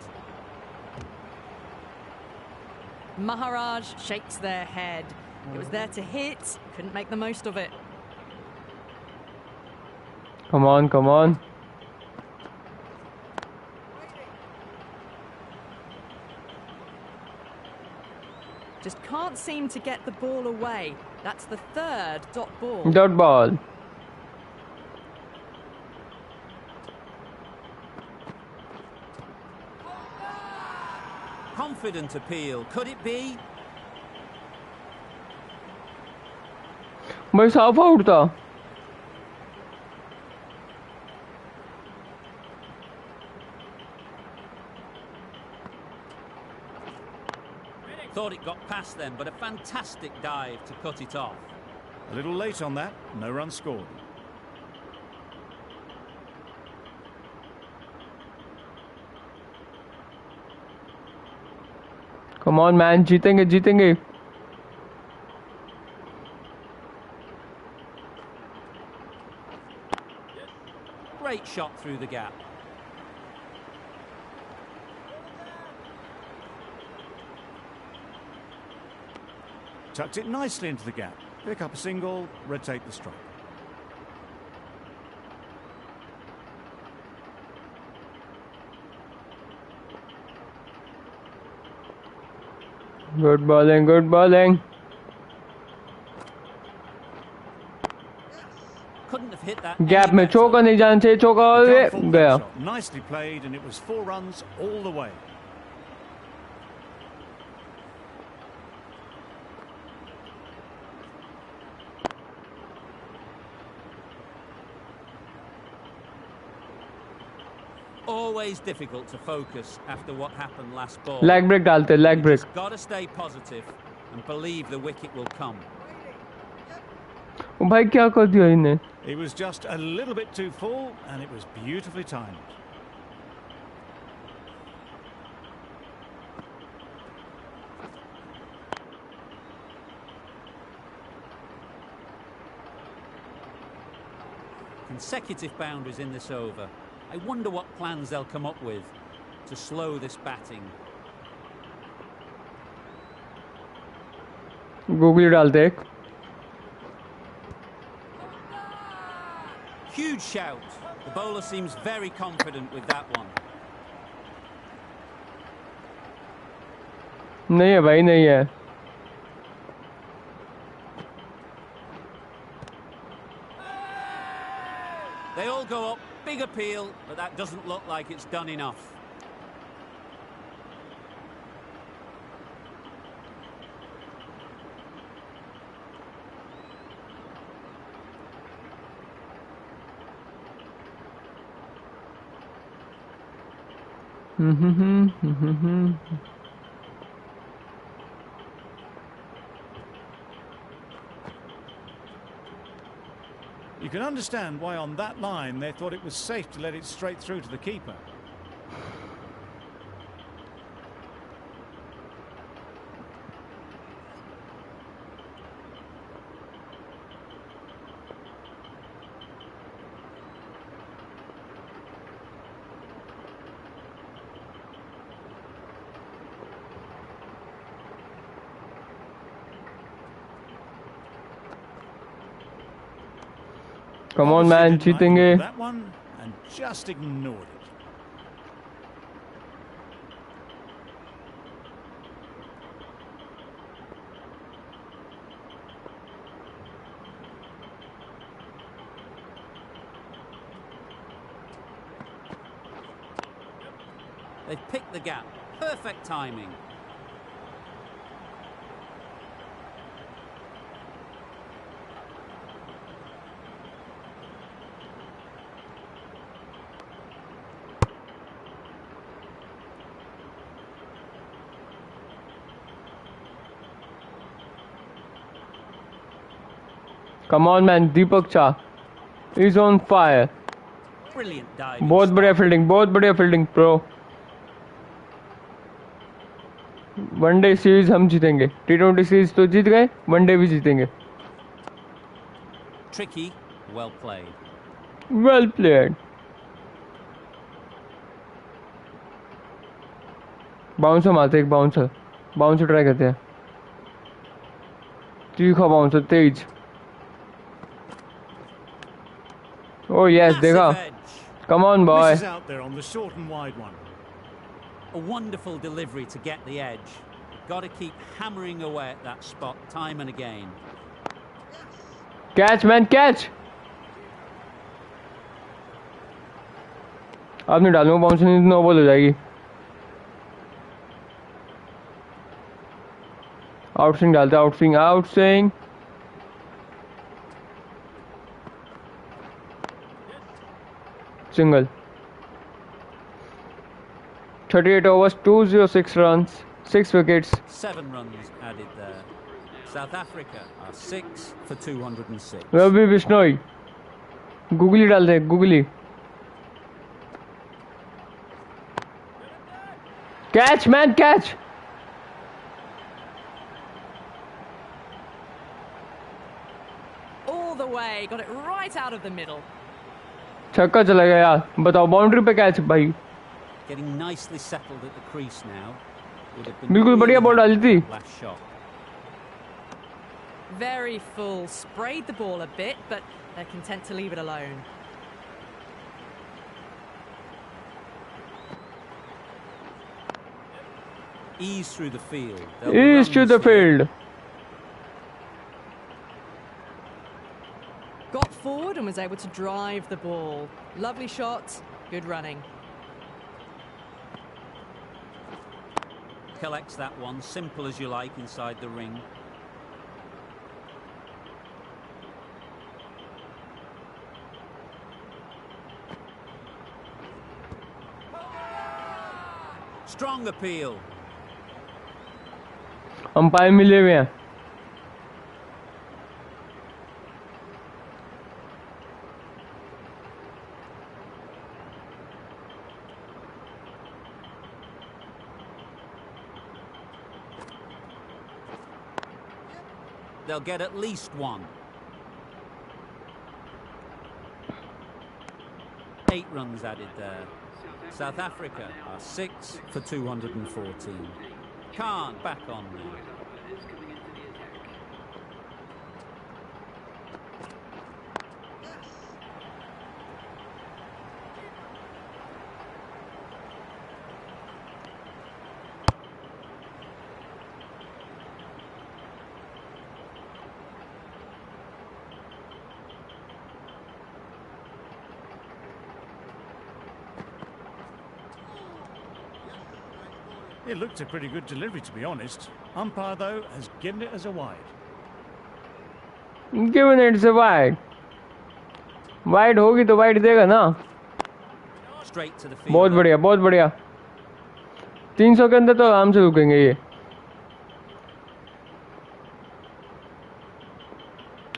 Maharaj shakes their head. It was there to hit. Couldn't make the most of it. Come on, come on. Just can't seem to get the ball away. That's the third dot ball. Dot ball. Confident appeal. Could it be? भाई साफ out था. Thought it got past them, but a fantastic dive to cut it off. A little late on that. No run scored. Come on man, जीतेंगे जीतेंगे. Great shot through the gap. Tucked it nicely into the gap. Pick up a single, rotate the strike. Good bowling, good bowling. Couldn't have hit that. Gap में चौका नहीं जाना चाहिए. चौका Can't fault that गया. shot. Nicely played, and it was 4 runs all the way. Always difficult to focus after what happened last ball. Leg break डालते, leg break. Got to stay positive and believe the wicket will come. भाई क्या कर दिया इन्हें? He was just a little bit too full, and it was beautifully timed. Consecutive boundaries in this over. I wonder what plans they'll come up with to slow this batting. Googly डालते एक. Huge shout. The bowler seems very confident with that one. नहीं है भाई, नहीं है. They all go up, big appeal, but that doesn't look like it's done enough. You can understand why on that line they thought it was safe to let it straight through to the keeper. Come on Obviously man, didn't like जीतेंगे. that one and just ignored it. They've picked the gap. Perfect timing. Come on man, Deepak Cha is on fire. Brilliant diving. बहुत बढ़िया style. Fielding, बहुत बढ़िया fielding pro. One day series हम जीतेंगे. T20 series तो जीत गए, one day भी जीतेंगे. Tricky, well played. Well played. Bouncer मारते, एक बाउंसर. बाउंसर ट्राई करते हैं. तीखा बाउंसर, तेज. Oh yes, Massive देखा. edge. Come on boy. Misses out there on the short and wide one. A wonderful delivery to get the edge. Got to keep hammering away at that spot time and again. Catch man, catch. अब नहीं डालूंगा, bouncer नहीं तो no ball हो जाएगी. Out swing डालते, out swing, out swing. Single. 38 overs, 206 runs, 6 wickets. 7 runs added there. South Africa are 6 for 206. Ravi Bishnoi. Googly डाल दे, googly. Catch man, catch. All the way, got it right out of the middle. छक्का चला गया यार. बताओ, boundary पे catch भाई. Getting nicely settled at the crease now. Would have been बिल्कुल बढ़िया बॉल डाली थी. last shot. Very full, sprayed the ball a bit, but they're content to leave it alone. Ease through the field. There'll be East to runs the here. field. Got forward and was able to drive the ball. Lovely shot, good running. Collects that one, simple as you like inside the ring. Strong appeal. Umpire मिले हुए हैं. they'll get at least one. 8 runs added there. South Africa are 6 for 214. Khan back on now. It looked a pretty good delivery, to be honest. Umpire, though, has given it as a wide. Given it's a wide. Wide होगी तो wide देगा ना. Straight to the field. बहुत बढ़िया, बहुत बढ़िया. 300 के अंदर तो आराम से रुकेंगे ये.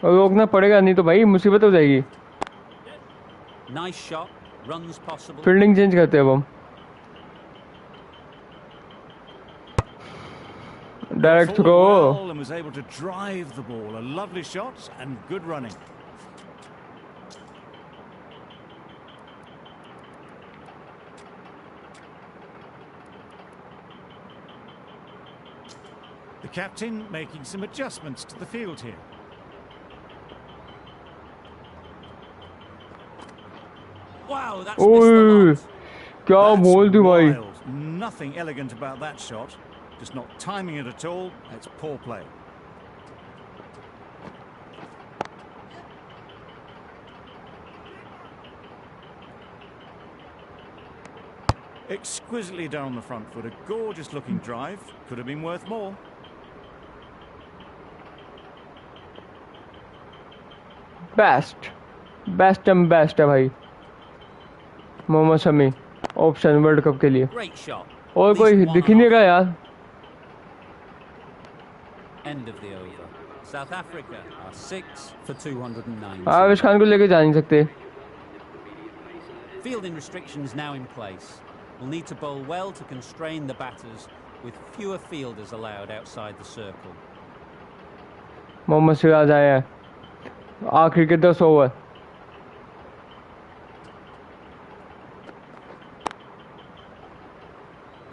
और रोकना पड़ेगा, नहीं तो भाई मुसीबत हो जाएगी. Nice shot. Runs possible. Fielding change करते हैं अब हम. Direct throw. Well, and was able to drive the ball. A lovely shot and good running. The captain making some adjustments to the field here. Wow, that's missed a ओए, lot. क्या बोल दी भाई. Wild. Nothing elegant about that shot. Just not timing it at all. It's poor play. Exquisitely done on the front foot. A gorgeous looking drive. Could have been worth more. Best and best है भाई Mohammed Shami option world cup के लिए. Great shot. और At कोई least one दिख ही नहीं off. रहा यार. End of the over. South Africa are 6 for 209. आवेश खान को लेके जा नहीं सकते. Fielding restrictions now in place. We'll need to bowl well to constrain the batters with fewer fielders allowed outside the circle. Mohammad Siraj आया है. आखिर के 10 over.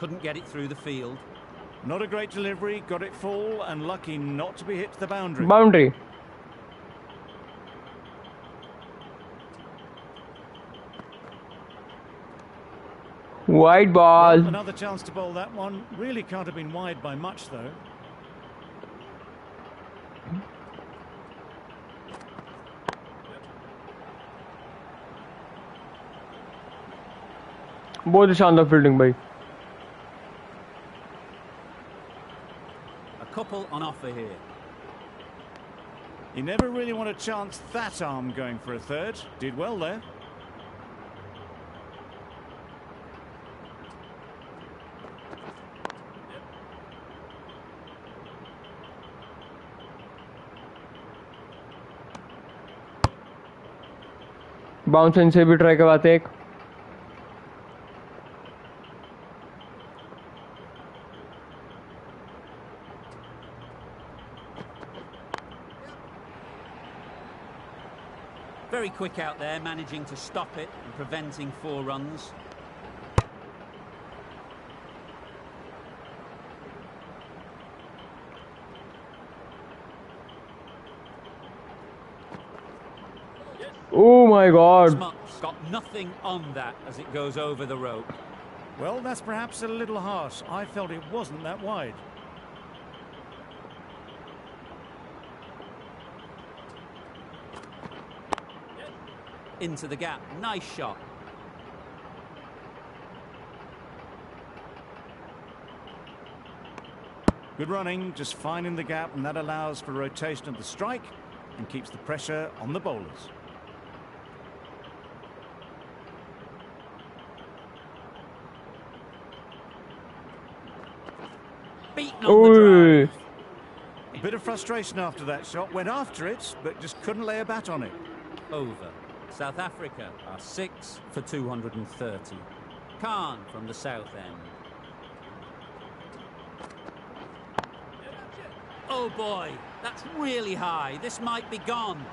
Couldn't get it through the field. Not a great delivery. Got it full and lucky not to be hit to the boundary. Boundary. Wide ball. Well, another chance to bowl that one. Really can't have been wide by much, though. बहुत ही शानदार fielding भाई. A couple on offer here. You never really want to chance that arm going for a third. Did well there. Bounce से भी try करवाते एक. Very quick out there, managing to stop it and preventing 4 runs. Oh my god. Smuts got nothing on that as it goes over the rope. Well, that's perhaps a little harsh. I felt it wasn't that wide. Into the gap. Nice shot. Good running, just finding the gap, and that allows for rotation of the strike and keeps the pressure on the bowlers. Beaten on the drive. A bit of frustration after that shot. Went after it, but just couldn't lay a bat on it. Over. South Africa are 6 for 230. Khan from the south end. Oh boy, That's really high. This might be gone.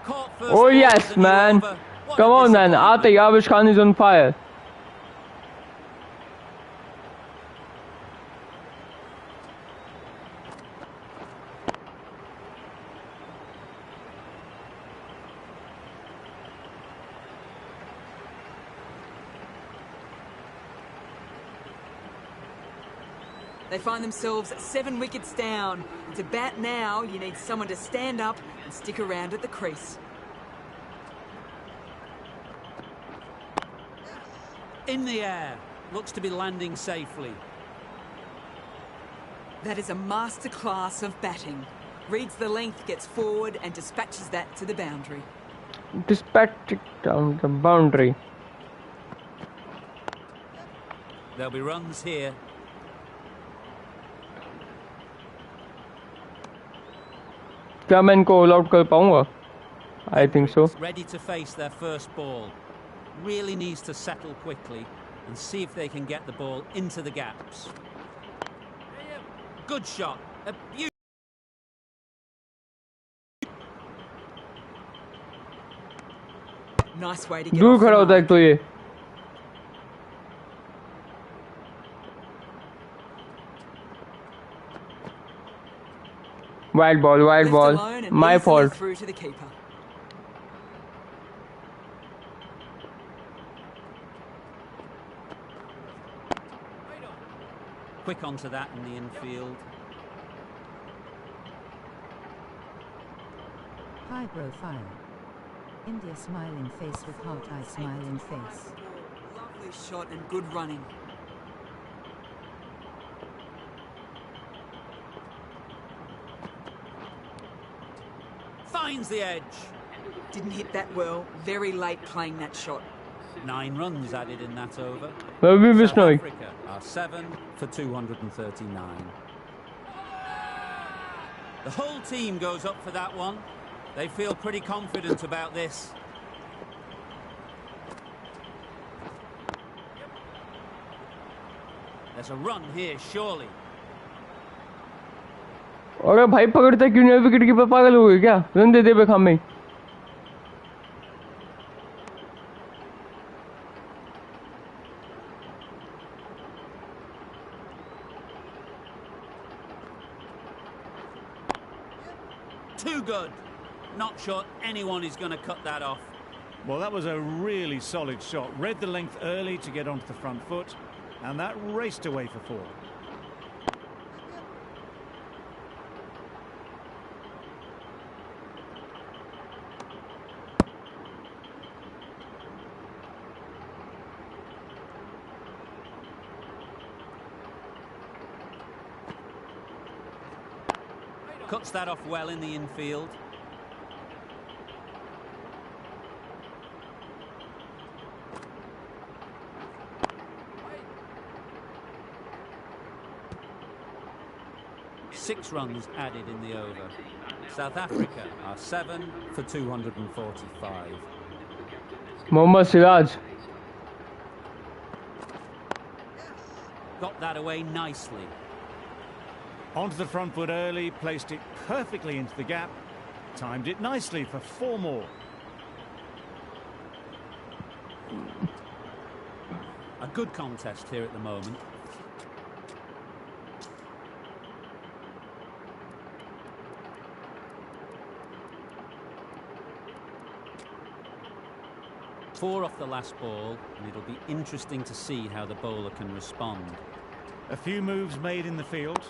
Caught first Oh ball yes, of the new man. over. What Come a on, man. disappointment. Ate Yavish Khan is on fire. They find themselves 7 wickets down. To bat now, you need someone to stand up and stick around at the crease. In the air. Looks to be landing safely. That is a masterclass of batting. Reads the length, gets forward and dispatches that to the boundary. Dispatch it down the boundary. There'll be runs here. क्या मैं इनको all out कर पाऊंगा? I think so. Ready to face their first ball. Really needs to settle quickly and see if they can get the ball into the gaps. Good shot. A beautiful. Nice way to get दूर off the खड़ा होता है एक mark. तो ये. Wild ball, wild Left ball. alone and My easily fault. through to the keeper. Quick onto that in the infield. High profile. India smiling face with heart eye smiling face. Lovely shot and good running. Finds the edge. Didn't hit that well. Very late playing that shot. 9 runs added in that over. Ravi South Bishnoi. Africa are 7 for 239. The whole team goes up for that one. They feel pretty confident about this. There's a run here, surely. अरे भाई पकड़ता क्यों नहीं? Wicket keeper पागल हो गए क्या? Run दे दे बेखाम में. Too good. Not sure anyone is going to cut that off. Well, that was a really solid shot. Read the length early to get onto the front foot, and that raced away for 4. Cuts that off well in the infield. Six runs added in the over. South Africa are 7 for 245. Mohammad Siraj. Got that away nicely. Onto the front foot early, placed it perfectly into the gap, timed it nicely for 4 more. A good contest here at the moment. Four off the last ball, and it'll be interesting to see how the bowler can respond. A few moves made in the field.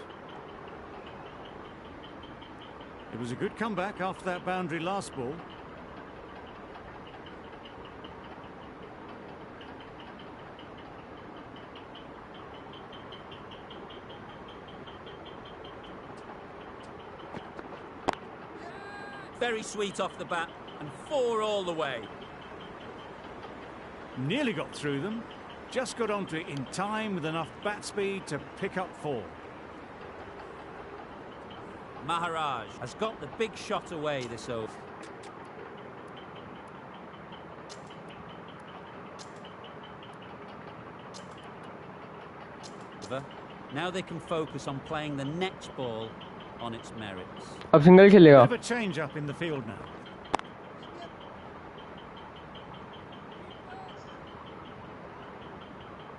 It was a good comeback after that boundary last ball. Very sweet off the bat, and 4 all the way. Nearly got through them. Just got onto it in time with enough bat speed to pick up 4. Maharaj has got the big shot away this over. Now they can focus on playing the next ball on its merits. अब single खेलेगा. Bit of a change up in the field now.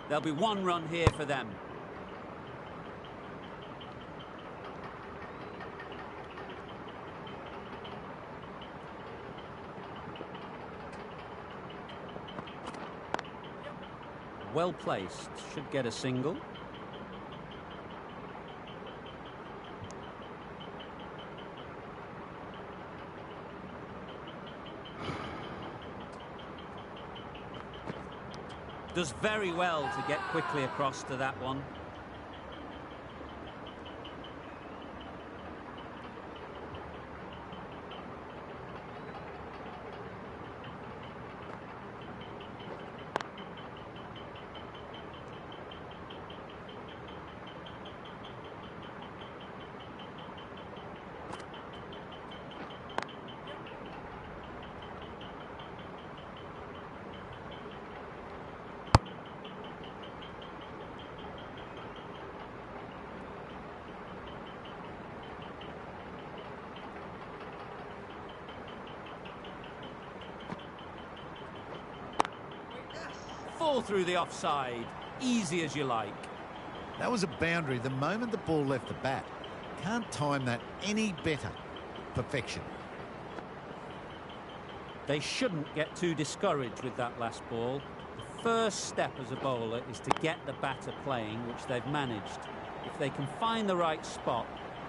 There'll be one run here for them. Well placed, should get a single. Does very well to get quickly across to that one. Fall through the offside, easy as you like. That was a boundary the moment the ball left the bat. Can't time that any better. Perfection. They shouldn't get too discouraged with that last ball. The first step as a bowler is to get the batter playing, which they've managed. If they can find the right spot,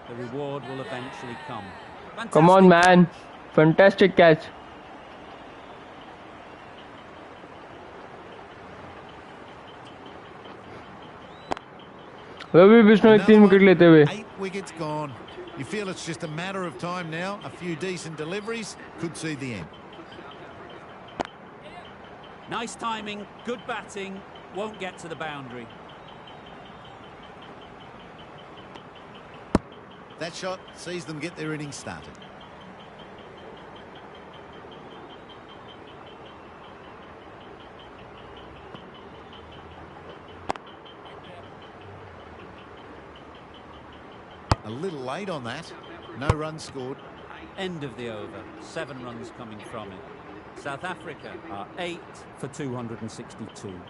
the reward will eventually come. Come on, Fantastic man. catch. Fantastic catch. Ravi Bishnoi 3 wicket लेते हुए. 8 wickets gone. You feel it's just a matter of time now. A few decent deliveries could see the end. Nice timing, good batting, won't get to the boundary. That shot sees them get their innings started. A little late on that. No runs scored. End of the over, 7 runs coming from it. South Africa are 8 for 262.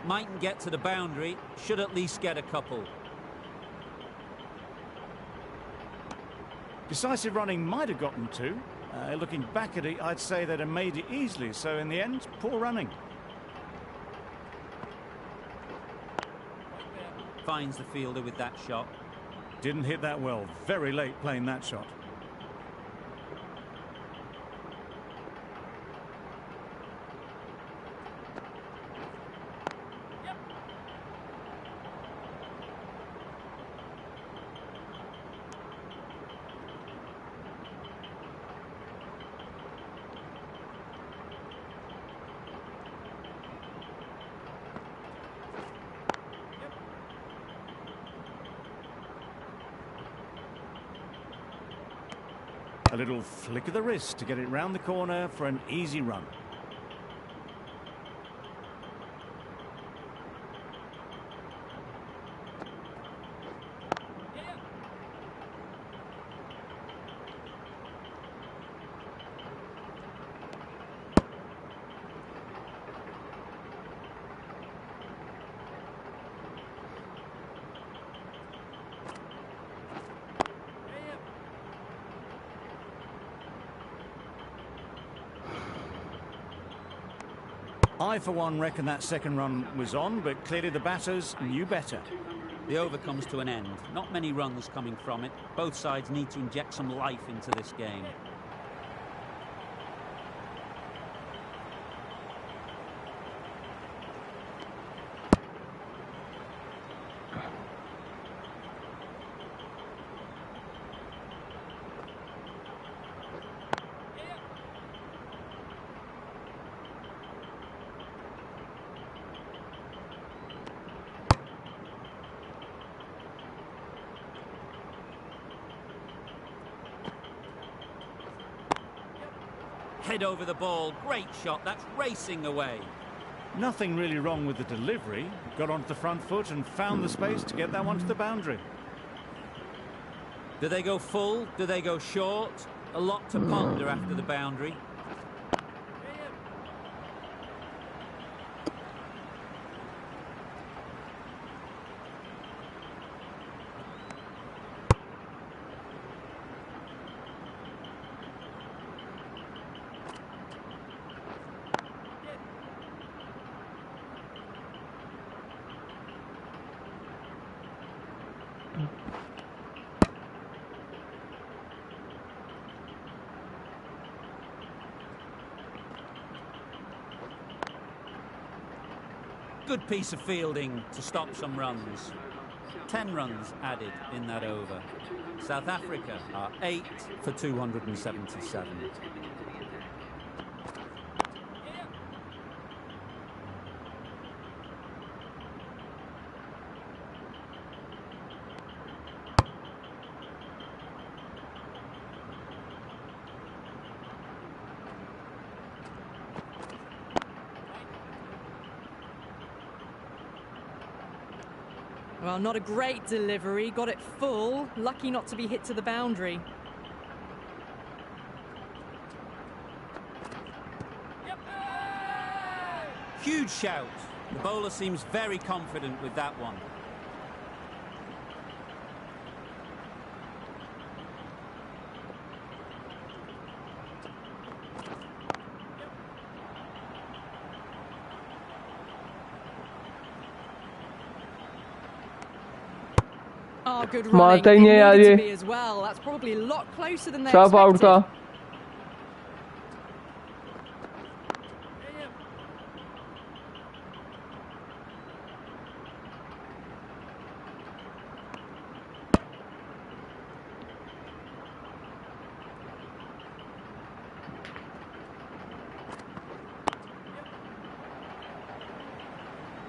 Mightn't get to the boundary, should at least get a couple. Decisive running might have gotten two. Looking back at it, I'd say they'd have made it easily. So in the end, poor running. Finds the fielder with that shot. Didn't hit that well. Very late playing that shot. A little flick of the wrist to get it round the corner for an easy run. I, for one, reckon that second run was on, but clearly the batters knew better. The over comes to an end. Not many runs coming from it. Both sides need to inject some life into this game. Head over the ball, great shot, that's racing away. Nothing really wrong with the delivery. Got onto the front foot and found the space to get that one to the boundary. Do they go full? Do they go short? A lot to ponder after the boundary. Good piece of fielding to stop some runs. 10 runs added in that over. South Africa are 8 for 277. Well, not a great delivery. Got it full. Lucky not to be hit to the boundary. Huge shout. The bowler seems very confident with that one. Oh, good मारता ही running. नहीं है यार It ये। needed to be as well. That's probably a lot closer than they साफ out था। expected.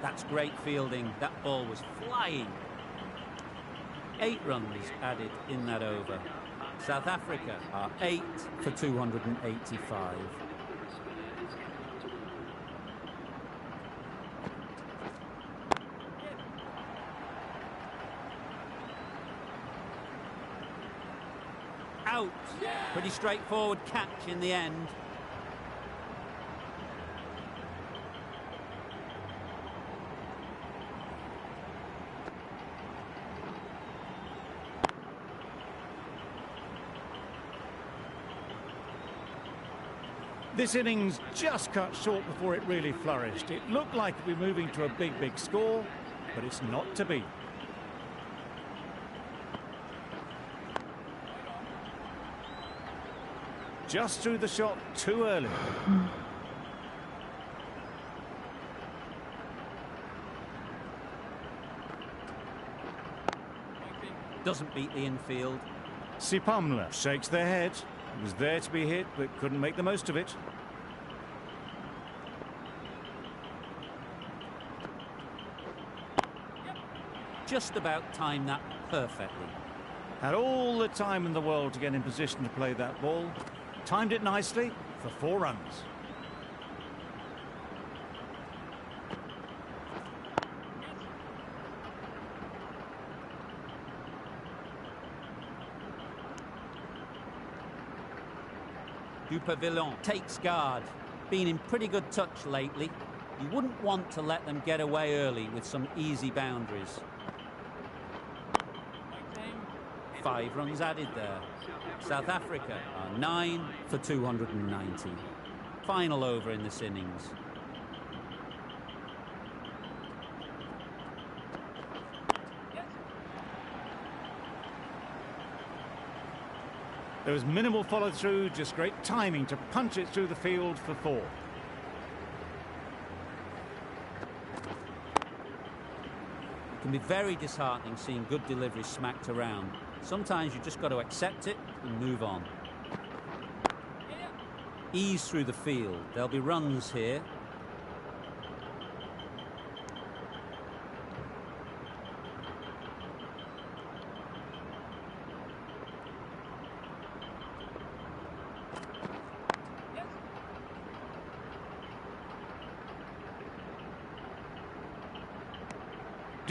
That's great fielding. That ball was flying. 8 runs added in that over. South Africa are 8 for 285. Out. Pretty straightforward catch in the end. This innings just cut short before it really flourished. It looked like it would be moving to a big score, but it's not to be. Just threw the shot too early. Doesn't beat the infield. Sipamla shakes their head. It was there to be hit, but couldn't make the most of it. Just about timed that perfectly. Had all the time in the world to get in position to play that ball. Timed it nicely for 4 runs. Du Pavillon takes guard. Been in pretty good touch lately. You wouldn't want to let them get away early with some easy boundaries. 5 runs added there. South Africa are 9 for 290. Final over in this innings. There was minimal follow-through, just great timing to punch it through the field for 4. It can be very disheartening seeing good deliveries smacked around. Sometimes you just got to accept it and move on. Ease through the field. There'll be runs here.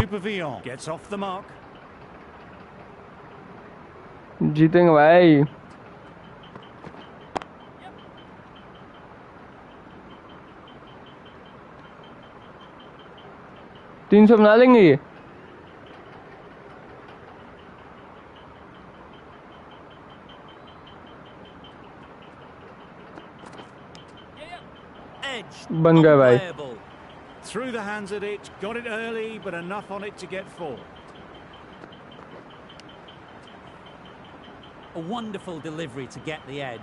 Supervion gets off the mark. जीतेंगे भाई. तीन सौ बना लेंगे ये. Edge. बन गया भाई. Unplayable. Through the hands at it, got it early, but enough on it to get 4. A wonderful delivery to get the edge.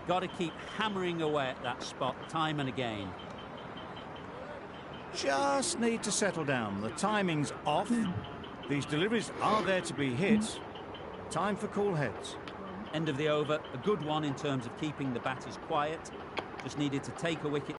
Got to keep hammering away at that spot time and again. Just need to settle down. The timing's off. These deliveries are there to be hit. Time for cool heads. End of the over. A good one in terms of keeping the batters quiet. Just needed to take a wicket